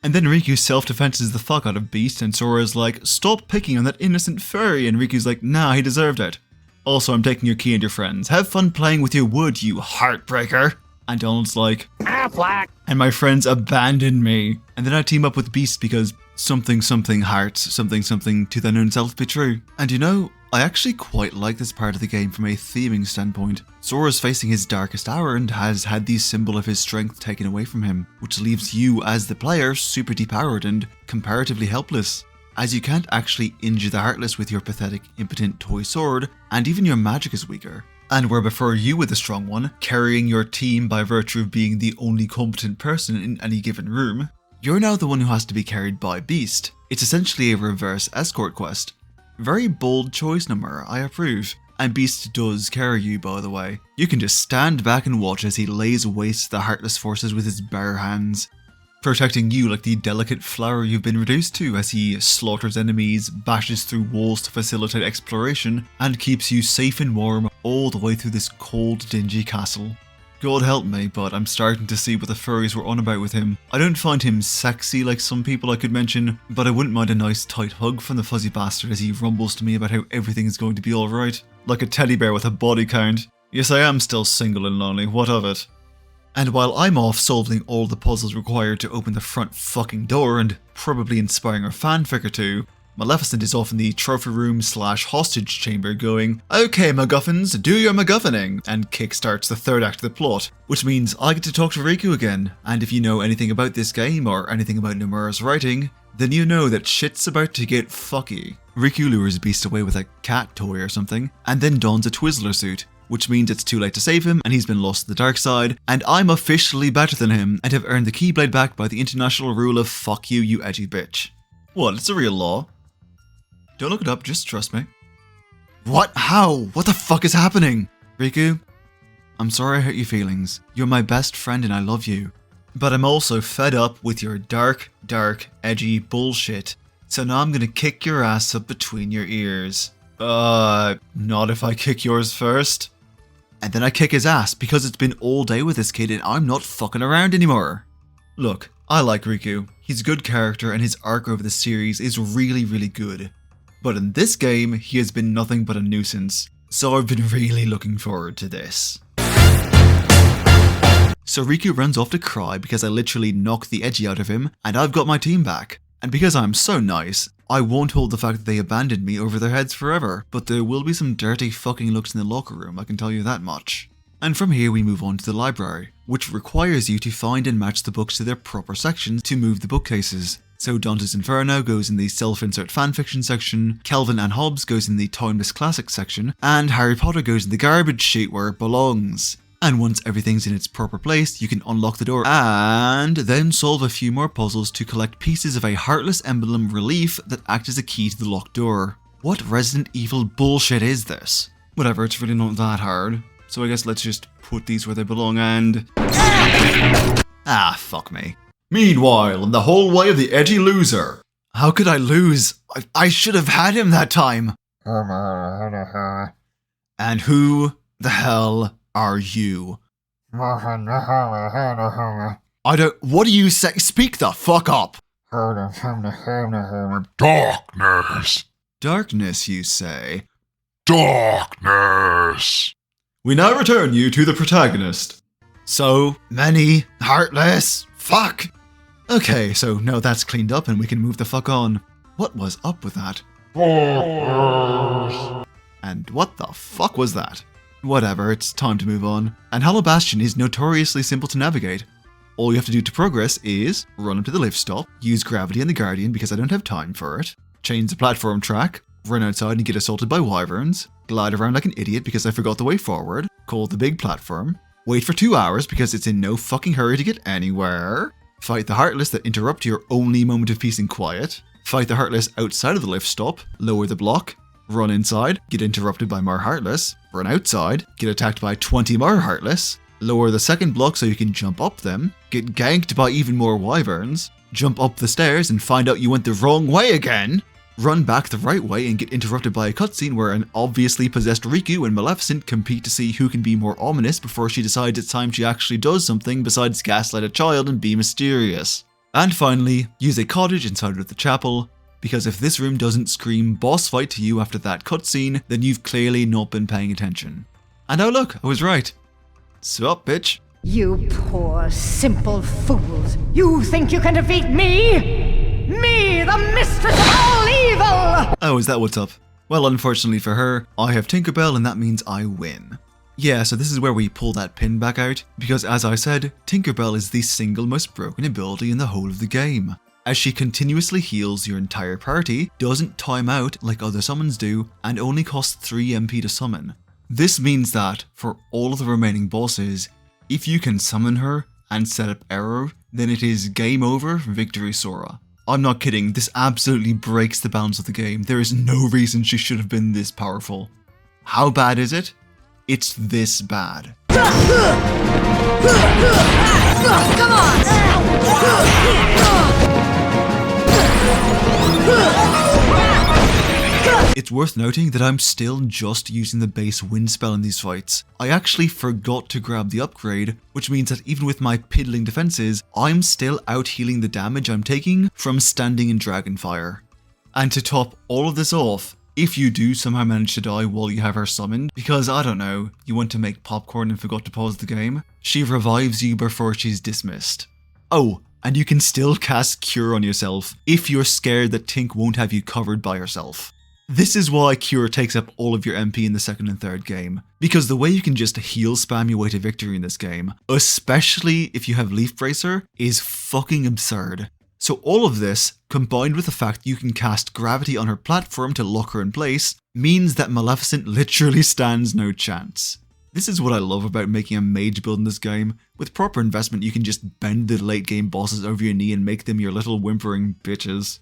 And then Riku self-defenses the fuck out of Beast, and Sora's like, stop picking on that innocent furry, and Riku's like, nah, he deserved it. Also, I'm taking your key and your friends. Have fun playing with your wood, you heartbreaker. And Donald's like, Black. And my friends abandoned me. And then I team up with Beast because something hearts, something to thine own self be true. And you know, I actually quite like this part of the game from a theming standpoint. Sora's facing his darkest hour and has had the symbol of his strength taken away from him, which leaves you as the player super depowered and comparatively helpless, as you can't actually injure the Heartless with your pathetic, impotent toy sword, and even your magic is weaker. And where before you were the strong one, carrying your team by virtue of being the only competent person in any given room, you're now the one who has to be carried by Beast. It's essentially a reverse escort quest. Very bold choice, Nomura, I approve. And Beast does carry you, by the way. You can just stand back and watch as he lays waste to the Heartless forces with his bare hands, protecting you like the delicate flower you've been reduced to as he slaughters enemies, bashes through walls to facilitate exploration, and keeps you safe and warm all the way through this cold, dingy castle. God help me, but I'm starting to see what the furries were on about with him. I don't find him sexy like some people I could mention, but I wouldn't mind a nice tight hug from the fuzzy bastard as he rumbles to me about how everything's going to be alright. Like a teddy bear with a body count. Yes, I am still single and lonely, what of it? And while I'm off solving all the puzzles required to open the front fucking door and probably inspiring a fanfic or two, Maleficent is off in the trophy room / hostage chamber going, okay MacGuffins, do your MacGuffining, and kickstarts the third act of the plot, which means I get to talk to Riku again, and if you know anything about this game or anything about Nomura's writing, then you know that shit's about to get fucky. Riku lures Beast away with a cat toy or something, and then dons a Twizzler suit, which means it's too late to save him and he's been lost to the dark side, and I'm officially better than him and have earned the Keyblade back by the international rule of fuck you, you edgy bitch. What, it's a real law? Don't look it up, just trust me. What? How? What the fuck is happening? Riku, I'm sorry I hurt your feelings. You're my best friend and I love you. But I'm also fed up with your dark, edgy bullshit. So now I'm gonna kick your ass up between your ears. Not if I kick yours first. And then I kick his ass because it's been all day with this kid and I'm not fucking around anymore. Look, I like Riku. He's a good character and his arc over the series is really good. But in this game, he has been nothing but a nuisance. So I've been really looking forward to this. So Riku runs off to cry because I literally knocked the edgy out of him and I've got my team back. And because I'm so nice, I won't hold the fact that they abandoned me over their heads forever, but there will be some dirty fucking looks in the locker room, I can tell you that much. And from here we move on to the library, which requires you to find and match the books to their proper sections to move the bookcases. So Dante's Inferno goes in the self-insert fanfiction section, Calvin and Hobbes goes in the timeless classics section, and Harry Potter goes in the garbage chute where it belongs. And once everything's in its proper place, you can unlock the door and then solve a few more puzzles to collect pieces of a Heartless Emblem relief that act as a key to the locked door. What Resident Evil bullshit is this? Whatever, it's really not that hard. So I guess let's just put these where they belong and... Ah, fuck me. Meanwhile, in the hallway of the edgy loser. How could I lose? I should have had him that time. And who the hell are you? I don't... What do you say? Speak the fuck up. Darkness. Darkness, you say? Darkness. We now return you to the protagonist. So many heartless. Fuck. Okay, so now that's cleaned up and we can move the fuck on. What was up with that? And what the fuck was that? Whatever, it's time to move on. And Hello Bastion is notoriously simple to navigate. All you have to do to progress is run up to the lift stop, use gravity and the Guardian because I don't have time for it, change the platform track, run outside and get assaulted by wyverns, glide around like an idiot because I forgot the way forward, call the big platform, wait for 2 hours because it's in no fucking hurry to get anywhere, fight the Heartless that interrupt your only moment of peace and quiet, fight the Heartless outside of the lift stop, lower the block, run inside, get interrupted by more Heartless, run outside, get attacked by 20 more Heartless, lower the second block so you can jump up them, get ganked by even more wyverns, jump up the stairs and find out you went the wrong way again, run back the right way and get interrupted by a cutscene where an obviously possessed Riku and Maleficent compete to see who can be more ominous before she decides it's time she actually does something besides gaslight a child and be mysterious. And finally, use a cottage inside of the chapel, because if this room doesn't scream boss fight to you after that cutscene, then you've clearly not been paying attention. And oh look, I was right. Sup, bitch? You poor, simple fools. You think you can defeat me? Me, the mistress of all evil! Oh, is that what's up? Well, unfortunately for her, I have Tinkerbell and that means I win. Yeah, so this is where we pull that pin back out, because as I said, Tinkerbell is the single most broken ability in the whole of the game, as she continuously heals your entire party, doesn't time out like other summons do, and only costs 3 MP to summon. This means that, for all of the remaining bosses, if you can summon her and set up Arrow, then it is game over, victory Sora. I'm not kidding, this absolutely breaks the balance of the game. There is no reason she should have been this powerful. How bad is it? It's this bad. Come on! It's worth noting that I'm still just using the base wind spell in these fights. I actually forgot to grab the upgrade, which means that even with my piddling defenses, I'm still out healing the damage I'm taking from standing in Dragonfire. And to top all of this off, if you do somehow manage to die while you have her summoned, because I don't know, you went to make popcorn and forgot to pause the game, she revives you before she's dismissed. Oh, and you can still cast Cure on yourself if you're scared that Tink won't have you covered by herself. This is why Cure takes up all of your MP in the second and third game, because the way you can just heal spam your way to victory in this game, especially if you have Leaf Bracer, is fucking absurd. So all of this, combined with the fact you can cast gravity on her platform to lock her in place, means that Maleficent literally stands no chance. This is what I love about making a mage build in this game. With proper investment you can just bend the late game bosses over your knee and make them your little whimpering bitches.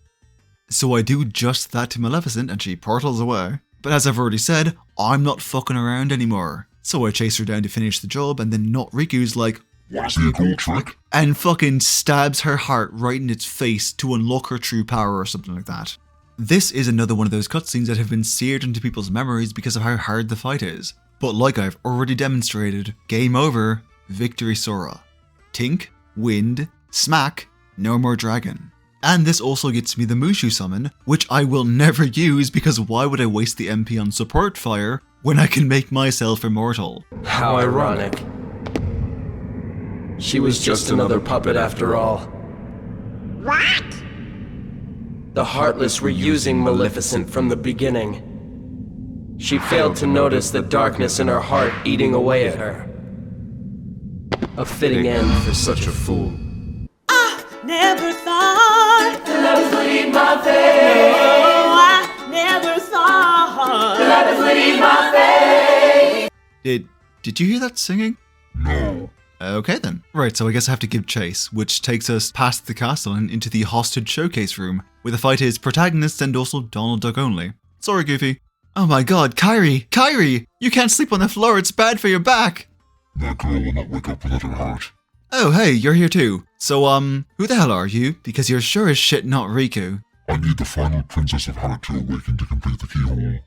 So I do just that to Maleficent and she portals away. But as I've already said, I'm not fucking around anymore. So I chase her down to finish the job and then Not Riku's like, "What's the cool trick?" and fucking stabs her heart right in its face to unlock her true power or something like that. This is another one of those cutscenes that have been seared into people's memories because of how hard the fight is. But like I've already demonstrated, game over, victory Sora. Tink, wind, smack, no more dragon. And this also gets me the Mushu summon, which I will never use because why would I waste the MP on support fire when I can make myself immortal? How ironic. She was just another puppet after all. What? The Heartless were using Maleficent from the beginning. She failed to notice the darkness in her heart eating away at her. A fitting end for such a fool. Never thought love would leave my face. No, I never thought love would leave my face. Did you hear that singing? No. Okay then. Right, so I guess I have to give chase, which takes us past the castle and into the hostage showcase room, where the fight is protagonists and also Donald Duck only. Sorry, Goofy. Oh my god, Kairi! Kairi! You can't sleep on the floor, it's bad for your back! That girl will not wake up without her heart. Oh hey, you're here too. So who the hell are you? Because you're sure as shit not Riku. I need the final Princess of Heart to awaken to complete the keyhole.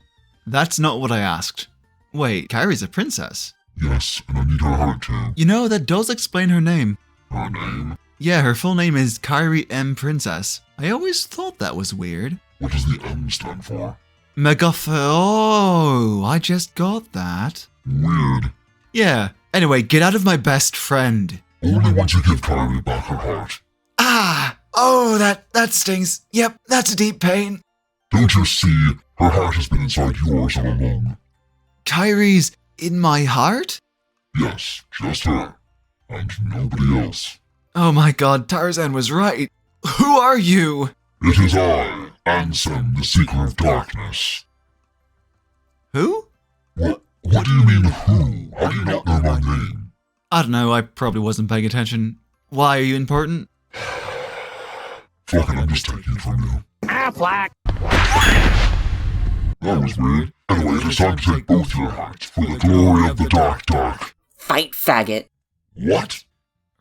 That's not what I asked. Wait, Kairi's a princess? Yes, and I need her heart too. You know, that does explain her name. Her name? Yeah, her full name is Kairi M. Princess. I always thought that was weird. What does the M stand for? Oh, I just got that. Weird. Yeah, anyway, get out of my best friend. Only once you give Kairi back her heart. Ah! Oh, that stings. Yep, that's a deep pain. Don't you see? Her heart has been inside yours all along. Kairi's in my heart? Yes, just her. And nobody else. Oh my god, Tarzan was right. Who are you? It is I, Ansem, the Seeker of Darkness. Who? What do you mean, who? How do you not know my name? I don't know, I probably wasn't paying attention. Why, are you important? Fuck it, I'm just taking it from you. Affleck! That was weird. Anyway, it is time to take both your hearts for the glory of the dark. Fight, faggot. What?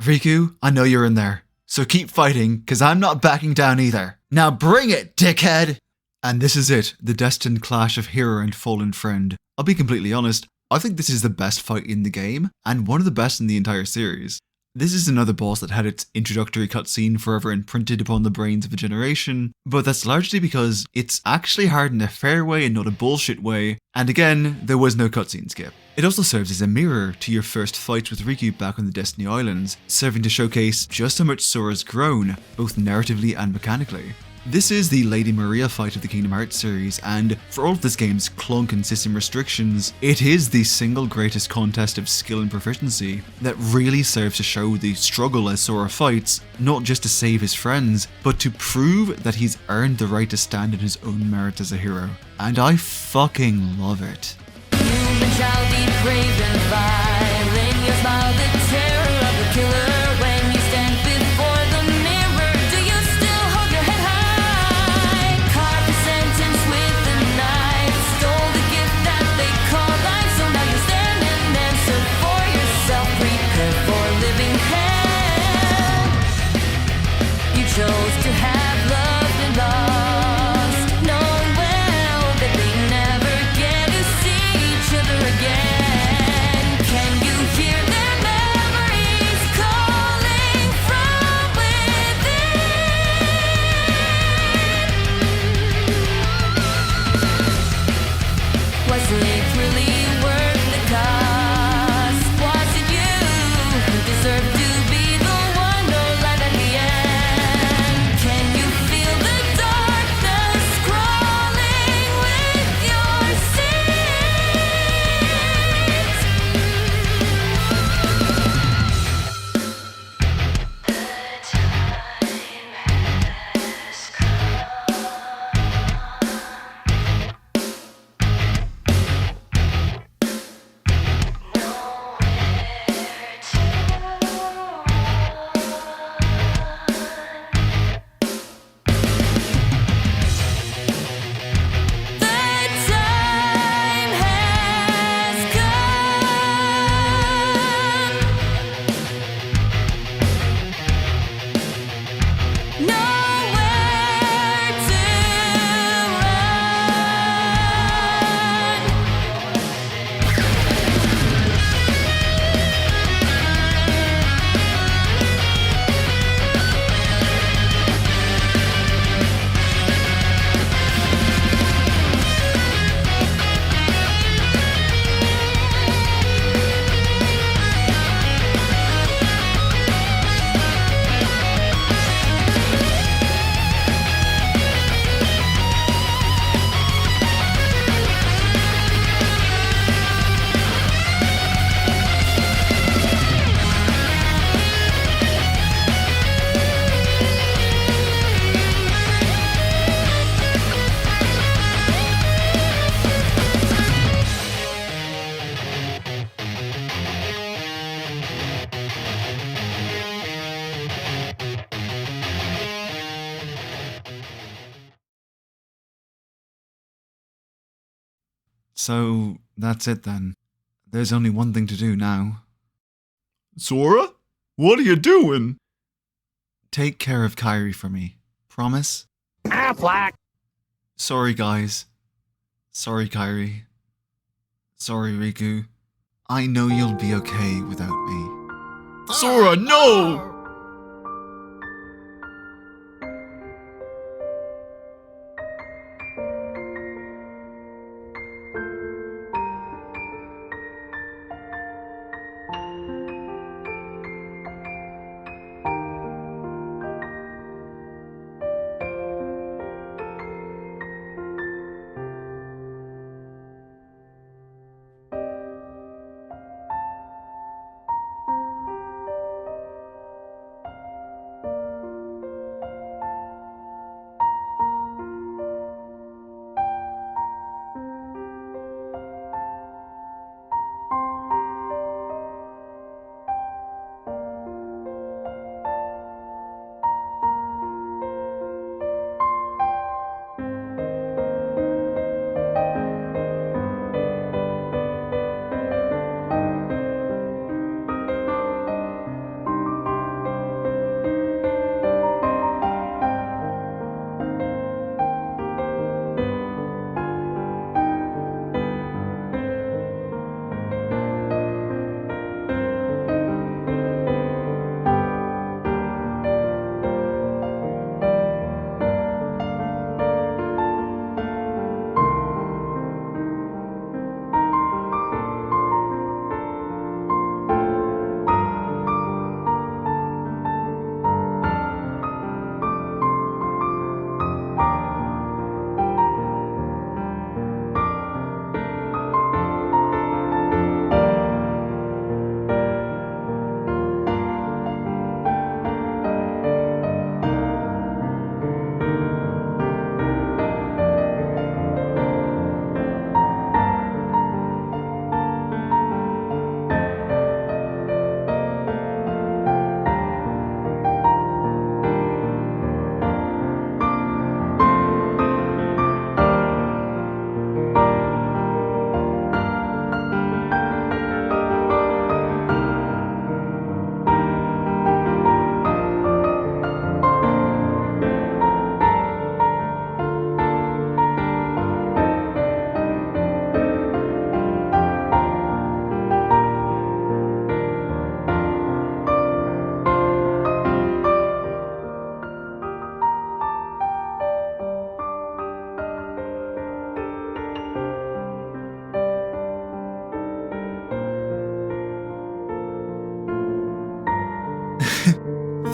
Riku, I know you're in there. So keep fighting, cause I'm not backing down either. Now bring it, dickhead! And this is it, the destined clash of hero and fallen friend. I'll be completely honest, I think this is the best fight in the game, and one of the best in the entire series. This is another boss that had its introductory cutscene forever imprinted upon the brains of a generation, but that's largely because it's actually hard in a fair way and not a bullshit way, and again, there was no cutscene skip. It also serves as a mirror to your first fight with Riku back on the Destiny Islands, serving to showcase just how much Sora's grown, both narratively and mechanically. This is the Lady Maria fight of the Kingdom Hearts series, and for all of this game's clunk and system restrictions, it is the single greatest contest of skill and proficiency that really serves to show the struggle as Sora fights, not just to save his friends, but to prove that he's earned the right to stand on his own merit as a hero. And I fucking love it. Human child, depraved and vile, your smile, the terror of the killer. When you stand before the mirror, do you still hold your head high? Carved a sentence with a knife, stole the gift that they call life. So now you stand and answer for yourself. Prepare for living hell. You chose to have loved and lost, knowing well that we never get to see each other again. So, that's it then. There's only one thing to do now. Sora? What are you doing? Take care of Kairi for me. Promise? Black. Sorry, guys. Sorry, Kairi. Sorry, Riku. I know you'll be okay without me. Sora, no!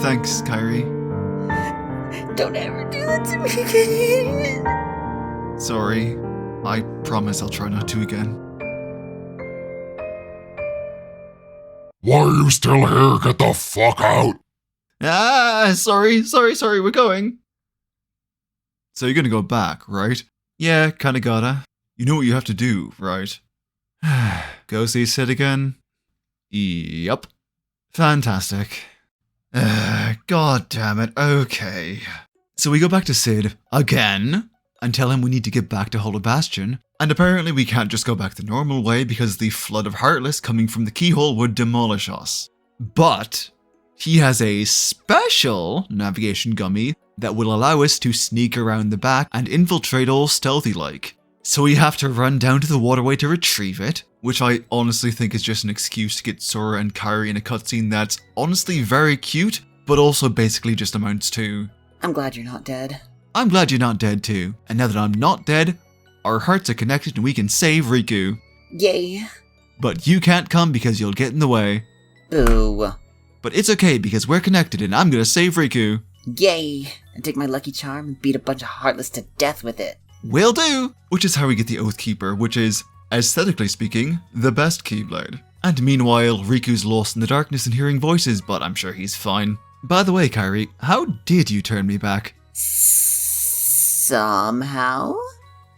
Thanks, Kairi. Don't ever do that to me again. Sorry. I promise I'll try not to again. Why are you still here? Get the fuck out! Sorry, we're going. So you're gonna go back, right? Yeah, kinda gotta. You know what you have to do, right? Go see Sid again? Yup. Fantastic. God damn it, okay. So we go back to Sid, again, and tell him we need to get back to Hollow Bastion, and apparently we can't just go back the normal way because the flood of Heartless coming from the keyhole would demolish us. But he has a special navigation gummy that will allow us to sneak around the back and infiltrate all stealthy-like. So we have to run down to the waterway to retrieve it, which I honestly think is just an excuse to get Sora and Kairi in a cutscene that's honestly very cute, but also basically just amounts to... I'm glad you're not dead. I'm glad you're not dead too, and now that I'm not dead, our hearts are connected and we can save Riku. Yay. But you can't come because you'll get in the way. Boo. But it's okay because we're connected and I'm gonna save Riku. Yay. And take my lucky charm and beat a bunch of Heartless to death with it. Will do! Which is how we get the Oathkeeper, which is, aesthetically speaking, the best Keyblade. And meanwhile, Riku's lost in the darkness and hearing voices, but I'm sure he's fine. By the way, Kairi, how did you turn me back? Somehow?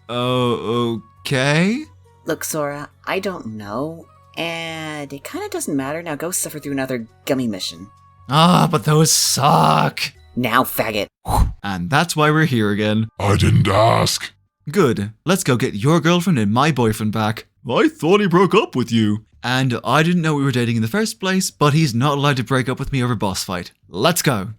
Oh, okay? Look, Sora, I don't know, and it kinda doesn't matter. Now go suffer through another gummy mission. But those suck! Now, faggot. And that's why we're here again. I didn't ask. Good, let's go get your girlfriend and my boyfriend back. I thought he broke up with you. And I didn't know we were dating in the first place, but he's not allowed to break up with me over boss fight. Let's go.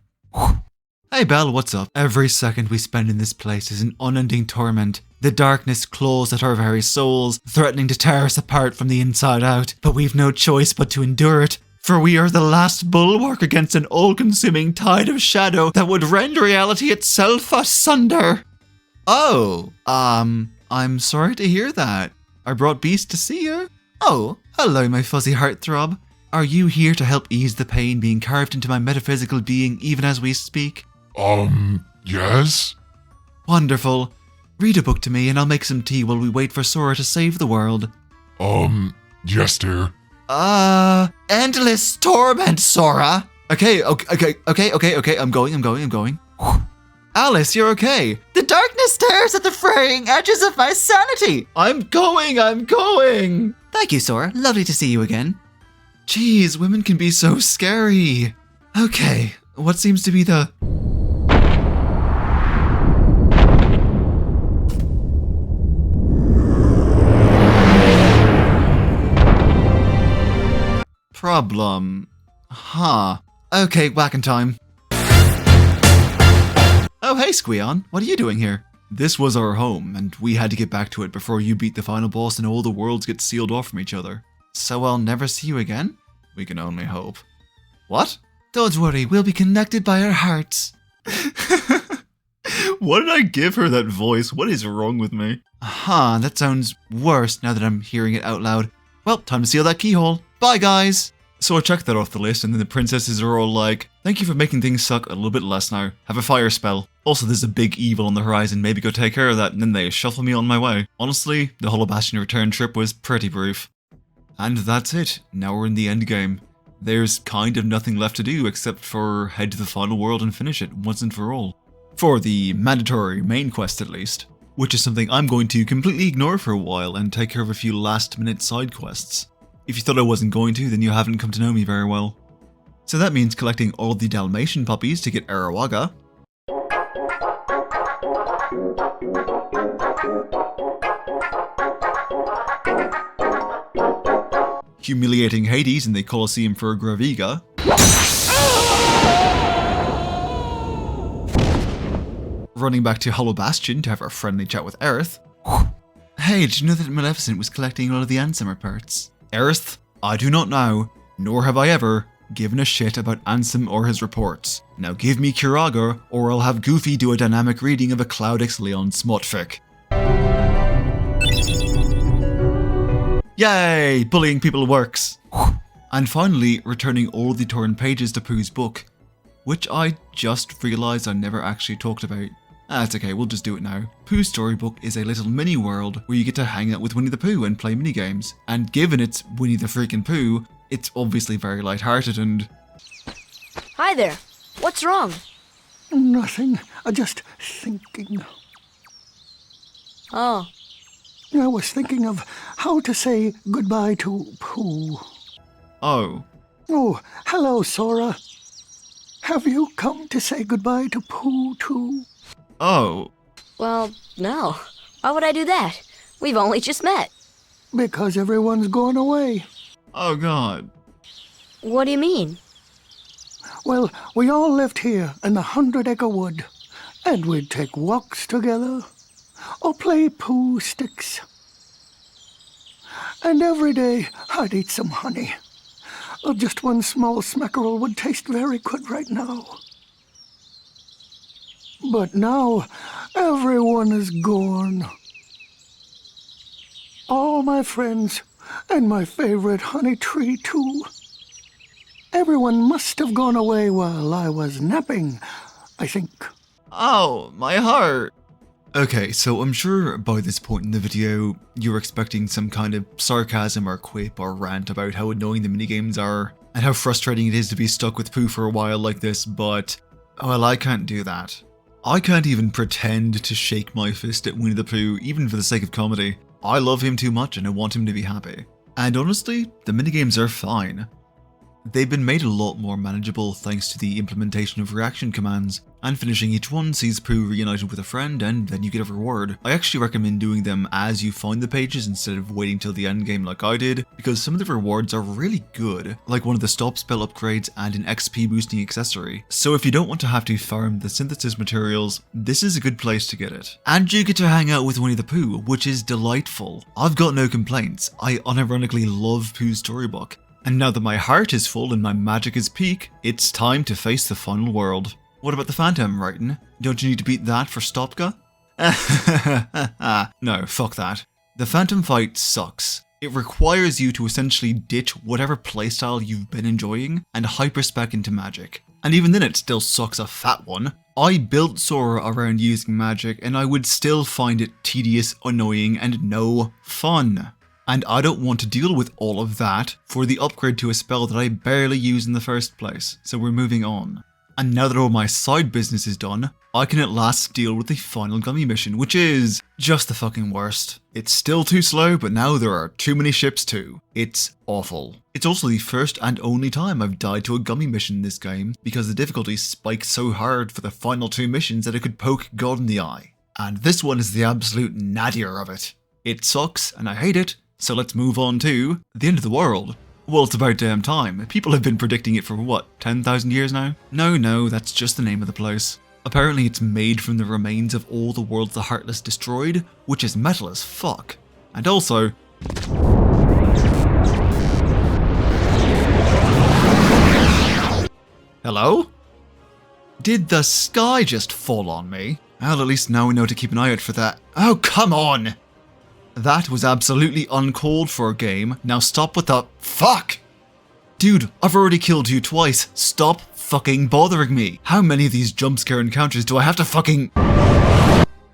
Hey Belle, what's up? Every second we spend in this place is an unending torment. The darkness claws at our very souls, threatening to tear us apart from the inside out, but we've no choice but to endure it. For we are the last bulwark against an all-consuming tide of shadow that would rend reality itself asunder. Oh, I'm sorry to hear that. I brought Beast to see you. Oh, hello my fuzzy heartthrob. Are you here to help ease the pain being carved into my metaphysical being even as we speak? Yes? Wonderful. Read a book to me and I'll make some tea while we wait for Sora to save the world. Yes dear. Endless torment, Sora. Okay, I'm going. Alice, you're okay. The darkness tears at the fraying edges of my sanity. I'm going. Thank you, Sora. Lovely to see you again. Jeez, women can be so scary. Okay, what seems to be the... problem? Huh. Okay, back in time. Oh hey Squeon, what are you doing here? This was our home, and we had to get back to it before you beat the final boss and all the worlds get sealed off from each other. So I'll never see you again? We can only hope. What? Don't worry, we'll be connected by our hearts. Why did I give her that voice? What is wrong with me? Huh, that sounds worse now that I'm hearing it out loud. Well, time to seal that keyhole. Bye guys! So I checked that off the list, and then the princesses are all like, thank you for making things suck a little bit less now. Have a fire spell. Also, there's a big evil on the horizon, maybe go take care of that, and then they shuffle me on my way. Honestly, the Hollow Bastion return trip was pretty brief. And that's it. Now we're in the endgame. There's kind of nothing left to do except for head to the final world and finish it once and for all. For the mandatory main quest at least. Which is something I'm going to completely ignore for a while and take care of a few last minute side quests. If you thought I wasn't going to, then you haven't come to know me very well. So that means collecting all the Dalmatian puppies to get Arawaga. Humiliating Hades in the Colosseum for Graviga. Running back to Hollow Bastion to have a friendly chat with Aerith. Hey, did you know that Maleficent was collecting all of the Ansem parts? Aerith, I do not know, nor have I ever, given a shit about Ansem or his reports. Now give me Kiraga, or I'll have Goofy do a dynamic reading of a Cloud X Leon smutfic. Yay! Bullying people works! And finally, returning all the torn pages to Pooh's book, which I just realised I never actually talked about. That's okay, we'll just do it now. Pooh's Storybook is a little mini world where you get to hang out with Winnie the Pooh and play minigames. And given it's Winnie the freaking Pooh, it's obviously very lighthearted and... Hi there. What's wrong? Nothing. Just thinking. Oh. I was thinking of how to say goodbye to Pooh. Oh. Oh, hello, Sora. Have you come to say goodbye to Pooh, too? Oh. Well, no. Why would I do that? We've only just met. Because everyone's gone away. Oh, God. What do you mean? Well, we all lived here in the 100-acre wood, and we'd take walks together, or play Pooh sticks. And every day, I'd eat some honey. Just one small smackerel would taste very good right now. But now, everyone is gone. All my friends, and my favorite honey tree, too. Everyone must have gone away while I was napping, I think. Oh, my heart. Okay, so I'm sure by this point in the video, you're expecting some kind of sarcasm or quip or rant about how annoying the minigames are, and how frustrating it is to be stuck with Pooh for a while like this, but, well, I can't do that. I can't even pretend to shake my fist at Winnie the Pooh, even for the sake of comedy. I love him too much and I want him to be happy. And honestly, the minigames are fine. They've been made a lot more manageable thanks to the implementation of reaction commands, and finishing each one sees Pooh reunited with a friend and then you get a reward. I actually recommend doing them as you find the pages instead of waiting till the end game like I did, because some of the rewards are really good, like one of the stop spell upgrades and an XP boosting accessory. So if you don't want to have to farm the synthesis materials, this is a good place to get it. And you get to hang out with Winnie the Pooh, which is delightful. I've got no complaints. I unironically love Pooh's storybook. And now that my heart is full and my magic is peak, it's time to face the final world. What about the Phantom, Raiden? Don't you need to beat that for Stopka? No, fuck that. The Phantom fight sucks. It requires you to essentially ditch whatever playstyle you've been enjoying and hyperspec into magic. And even then it still sucks a fat one. I built Sora around using magic and I would still find it tedious, annoying, and no fun. And I don't want to deal with all of that for the upgrade to a spell that I barely use in the first place, so we're moving on. And now that all my side business is done, I can at last deal with the final gummy mission, which is just the fucking worst. It's still too slow, but now there are too many ships too. It's awful. It's also the first and only time I've died to a gummy mission in this game, because the difficulty spiked so hard for the final 2 missions that it could poke God in the eye. And this one is the absolute nadir of it. It sucks, and I hate it, so let's move on to the end of the world. Well, it's about damn time. People have been predicting it for what, 10,000 years now? No, that's just the name of the place. Apparently it's made from the remains of all the worlds the Heartless destroyed, which is metal as fuck. And also... Hello? Did the sky just fall on me? Well, at least now we know to keep an eye out for that. Oh, come on! That was absolutely uncalled for a game. Now stop with the fuck! Dude, I've already killed you twice. Stop fucking bothering me. How many of these jump scare encounters do I have to fucking...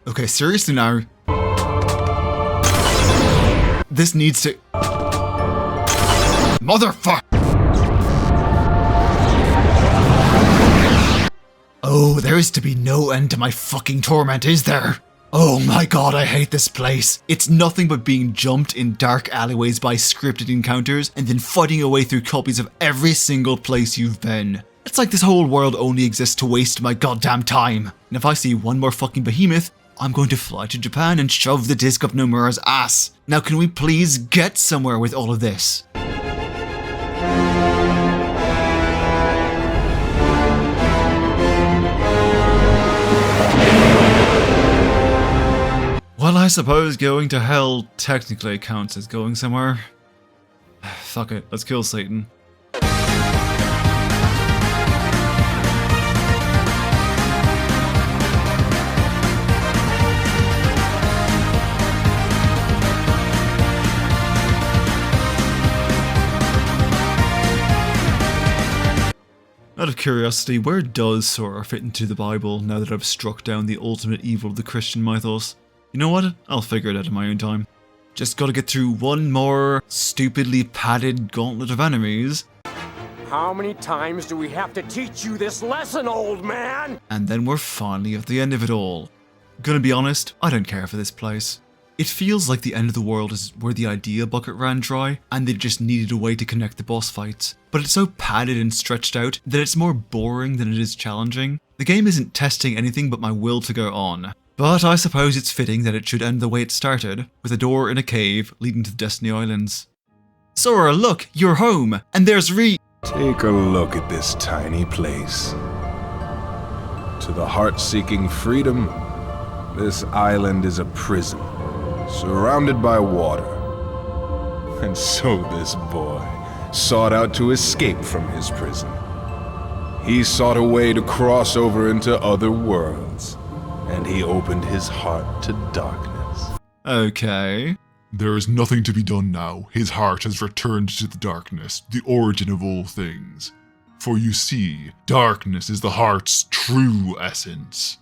Okay, seriously now. This needs to... Motherfuck! Oh, there is to be no end to my fucking torment, is there? Oh my god, I hate this place. It's nothing but being jumped in dark alleyways by scripted encounters and then fighting your way through copies of every single place you've been. It's like this whole world only exists to waste my goddamn time. And if I see one more fucking behemoth, I'm going to fly to Japan and shove the disc up Nomura's ass. Now can we please get somewhere with all of this? Well, I suppose going to hell technically counts as going somewhere. Fuck it, let's kill Satan. Out of curiosity, where does Sora fit into the Bible now that I've struck down the ultimate evil of the Christian mythos? You know what? I'll figure it out in my own time. Just gotta get through one more stupidly padded gauntlet of enemies. How many times do we have to teach you this lesson, old man? And then we're finally at the end of it all. Gonna be honest, I don't care for this place. It feels like the end of the world is where the idea bucket ran dry, and they just needed a way to connect the boss fights. But it's so padded and stretched out that it's more boring than it is challenging. The game isn't testing anything but my will to go on. But I suppose it's fitting that it should end the way it started, with a door in a cave leading to the Destiny Islands. Sora, look, you're home, and there's Take a look at this tiny place. To the heart-seeking freedom, this island is a prison, surrounded by water. And so this boy sought out to escape from his prison. He sought a way to cross over into other worlds, and he opened his heart to darkness. Okay. There is nothing to be done now. His heart has returned to the darkness, the origin of all things. For you see, darkness is the heart's true essence.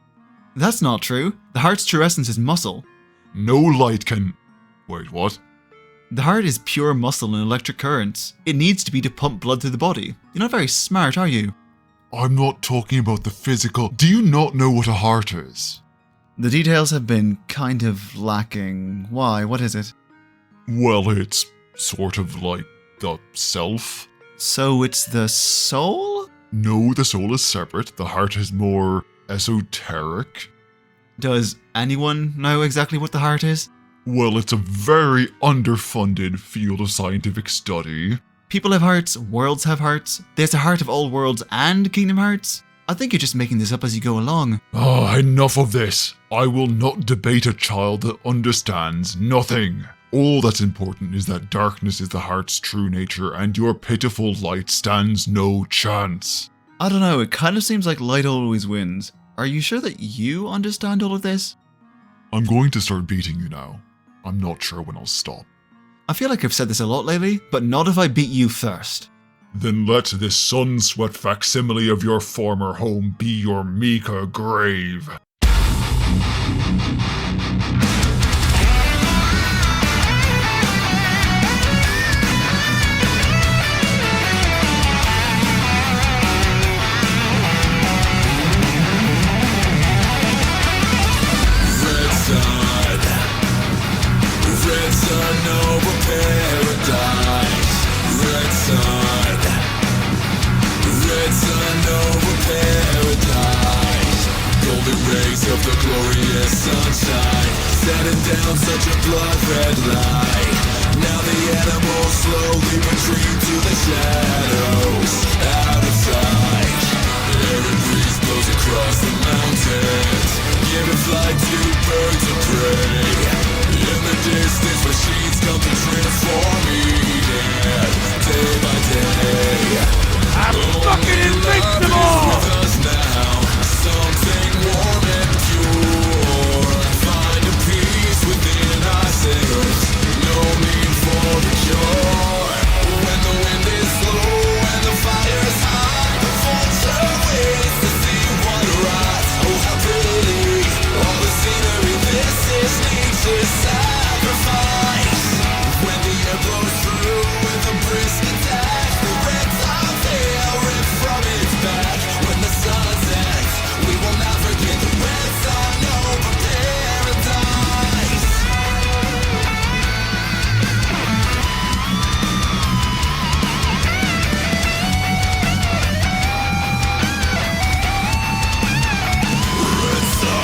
That's not true. The heart's true essence is muscle. No light can... Wait, what? The heart is pure muscle and electric currents. It needs to be to pump blood through the body. You're not very smart, are you? I'm not talking about the physical. Do you not know what a heart is? The details have been kind of lacking. Why? What is it? Well, it's sort of like the self. So it's the soul? No, the soul is separate. The heart is more esoteric. Does anyone know exactly what the heart is? Well, it's a very underfunded field of scientific study. People have hearts, worlds have hearts. There's a heart of all worlds and Kingdom Hearts. I think you're just making this up as you go along. Enough of this. I will not debate a child that understands nothing. All that's important is that darkness is the heart's true nature and your pitiful light stands no chance. I don't know, it kind of seems like light always wins. Are you sure that you understand all of this? I'm going to start beating you now. I'm not sure when I'll stop. I feel like I've said this a lot lately, but not if I beat you first. Then let this sun-sweat facsimile of your former home be your Mika grave. Red sun over paradise. Red sun. Red sun over paradise. Golden rays of the glorious sunshine, setting down such a blood-red light. Now the animals slowly retreat to the shadows, out of sight. Arid breeze blows across the mountains, giving flight to birds of prey. In the distance, machines come to transform Eden, day by day. I'm fucking invincible! With us now, something warm and pure. Find a peace within ourselves, no need for a cure. When the wind is slow and the fire is high, the vulture waits to see what rots. Oh, how pretty, all the scenery, this is nature's sacrifice. When the air blows through with a brisk attack, the red top veil ripped from its back. When the sun sets, we will not forget the red sun over paradise. Red sun.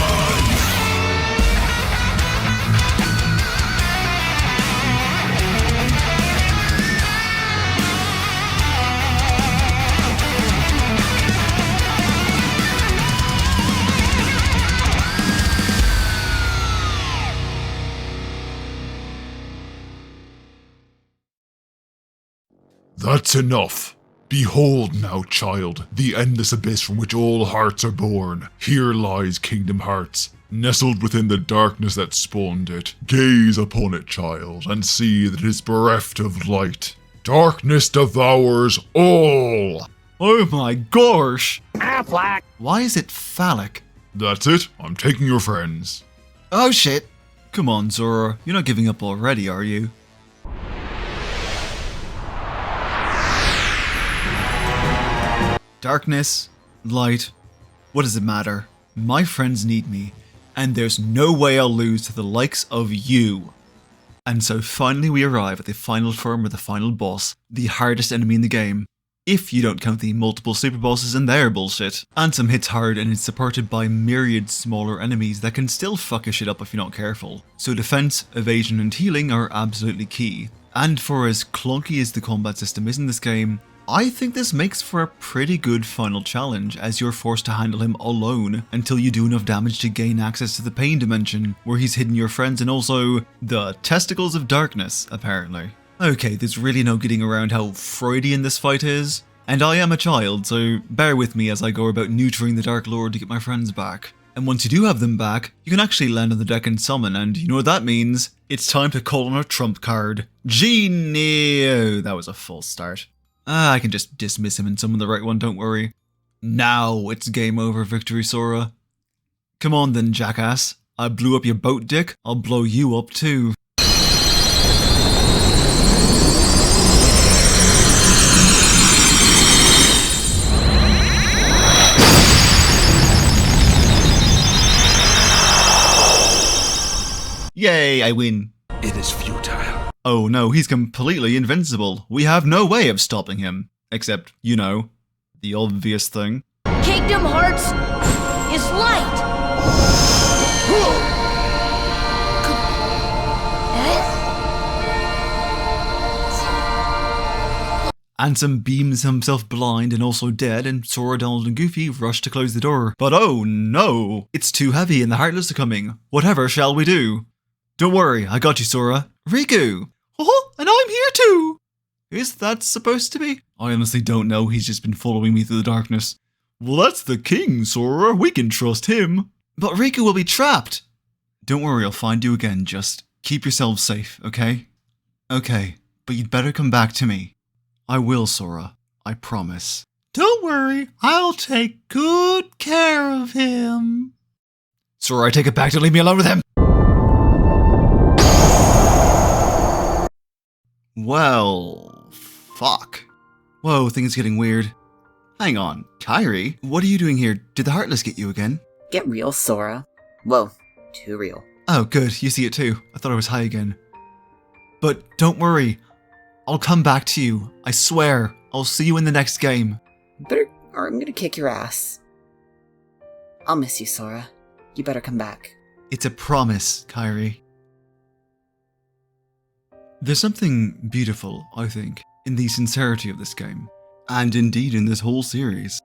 That's enough. Behold now, child, the endless abyss from which all hearts are born. Here lies Kingdom Hearts, nestled within the darkness that spawned it. Gaze upon it, child, and see that it is bereft of light. Darkness devours all! Oh my gosh! Affleck! Why is it phallic? That's it, I'm taking your friends. Oh shit! Come on, Zora, you're not giving up already, are you? Darkness, light, what does it matter? My friends need me, and there's no way I'll lose to the likes of you. And so finally we arrive at the final form of the final boss, the hardest enemy in the game. If you don't count the multiple super bosses and their bullshit. Anthem hits hard and is supported by myriad smaller enemies that can still fuck your shit up if you're not careful. So defense, evasion and healing are absolutely key. And for as clunky as the combat system is in this game, I think this makes for a pretty good final challenge, as you're forced to handle him alone until you do enough damage to gain access to the pain dimension, where he's hidden your friends and also the testicles of darkness, apparently. Okay, there's really no getting around how Freudian this fight is, and I am a child, so bear with me as I go about neutering the Dark Lord to get my friends back. And once you do have them back, you can actually land on the deck and summon, and you know what that means? It's time to call on a trump card. Genie! That was a false start. I can just dismiss him and summon the right one, don't worry. Now it's game over, Victory Sora. Come on then, jackass. I blew up your boat, dick. I'll blow you up too. Yay, I win. It is futile. Oh no, he's completely invincible. We have no way of stopping him. Except, you know, the obvious thing. Kingdom Hearts is light. Ansem beams himself blind and also dead, and Sora, Donald, and Goofy rush to close the door. But oh no! It's too heavy and the Heartless are coming. Whatever shall we do? Don't worry, I got you, Sora. Riku! Oh, and I'm here too! Is that supposed to be? I honestly don't know, he's just been following me through the darkness. Well, that's the king, Sora. We can trust him. But Riku will be trapped! Don't worry, I'll find you again. Just keep yourselves safe, okay? Okay, but you'd better come back to me. I will, Sora. I promise. Don't worry, I'll take good care of him. Sora, I take it back. Don't leave me alone with him. Well, fuck. Whoa, things getting weird. Hang on, Kairi, what are you doing here? Did the Heartless get you again? Get real, Sora. Whoa, too real. Oh, good, you see it too. I thought I was high again. But don't worry, I'll come back to you. I swear, I'll see you in the next game. Better, or I'm gonna kick your ass. I'll miss you, Sora. You better come back. It's a promise, Kairi. There's something beautiful, I think, in the sincerity of this game, and indeed in this whole series.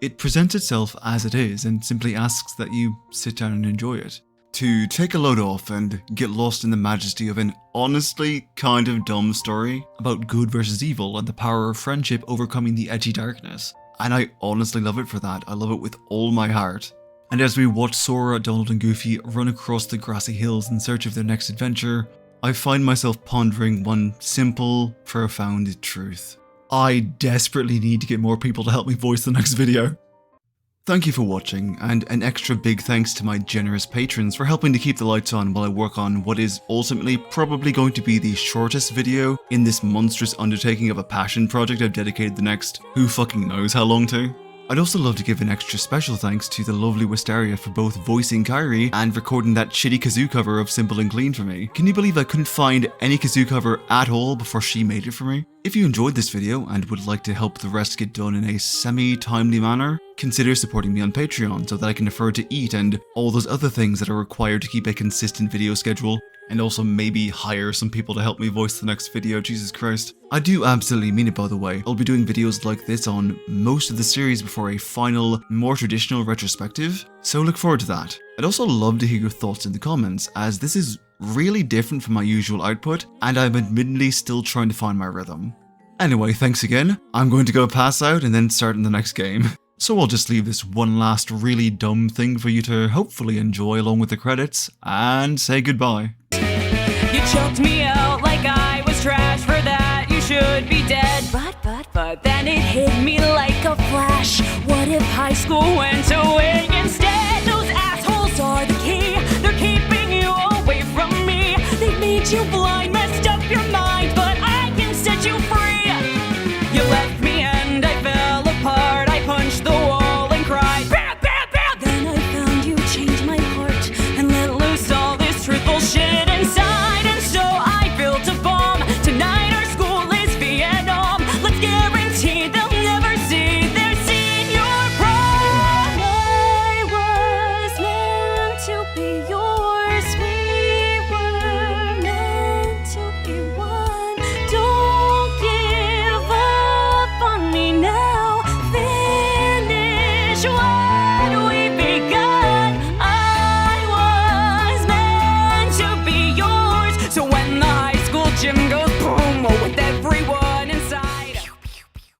It presents itself as it is and simply asks that you sit down and enjoy it. To take a load off and get lost in the majesty of an honestly kind of dumb story about good versus evil and the power of friendship overcoming the edgy darkness. And I honestly love it for that. I love it with all my heart. And as we watch Sora, Donald and Goofy run across the grassy hills in search of their next adventure, I find myself pondering one simple, profound truth. I desperately need to get more people to help me voice the next video. Thank you for watching, and an extra big thanks to my generous patrons for helping to keep the lights on while I work on what is ultimately probably going to be the shortest video in this monstrous undertaking of a passion project I've dedicated the next who fucking knows how long to. I'd also love to give an extra special thanks to the lovely Wysteria for both voicing Kairi and recording that shitty kazoo cover of Simple and Clean for me. Can you believe I couldn't find any kazoo cover at all before she made it for me? If you enjoyed this video and would like to help the rest get done in a semi-timely manner, consider supporting me on Patreon so that I can afford to eat and all those other things that are required to keep a consistent video schedule, and also maybe hire some people to help me voice the next video, Jesus Christ. I do absolutely mean it, by the way. I'll be doing videos like this on most of the series before a final, more traditional retrospective, so look forward to that. I'd also love to hear your thoughts in the comments, as this is really different from my usual output, and I'm admittedly still trying to find my rhythm. Anyway, thanks again. I'm going to go pass out and then start in the next game. So I'll just leave this one last really dumb thing for you to hopefully enjoy along with the credits, and say goodbye. You choked me out like I was trash. For that you should be dead. But then it hit me like a flash. What if high school went away instead?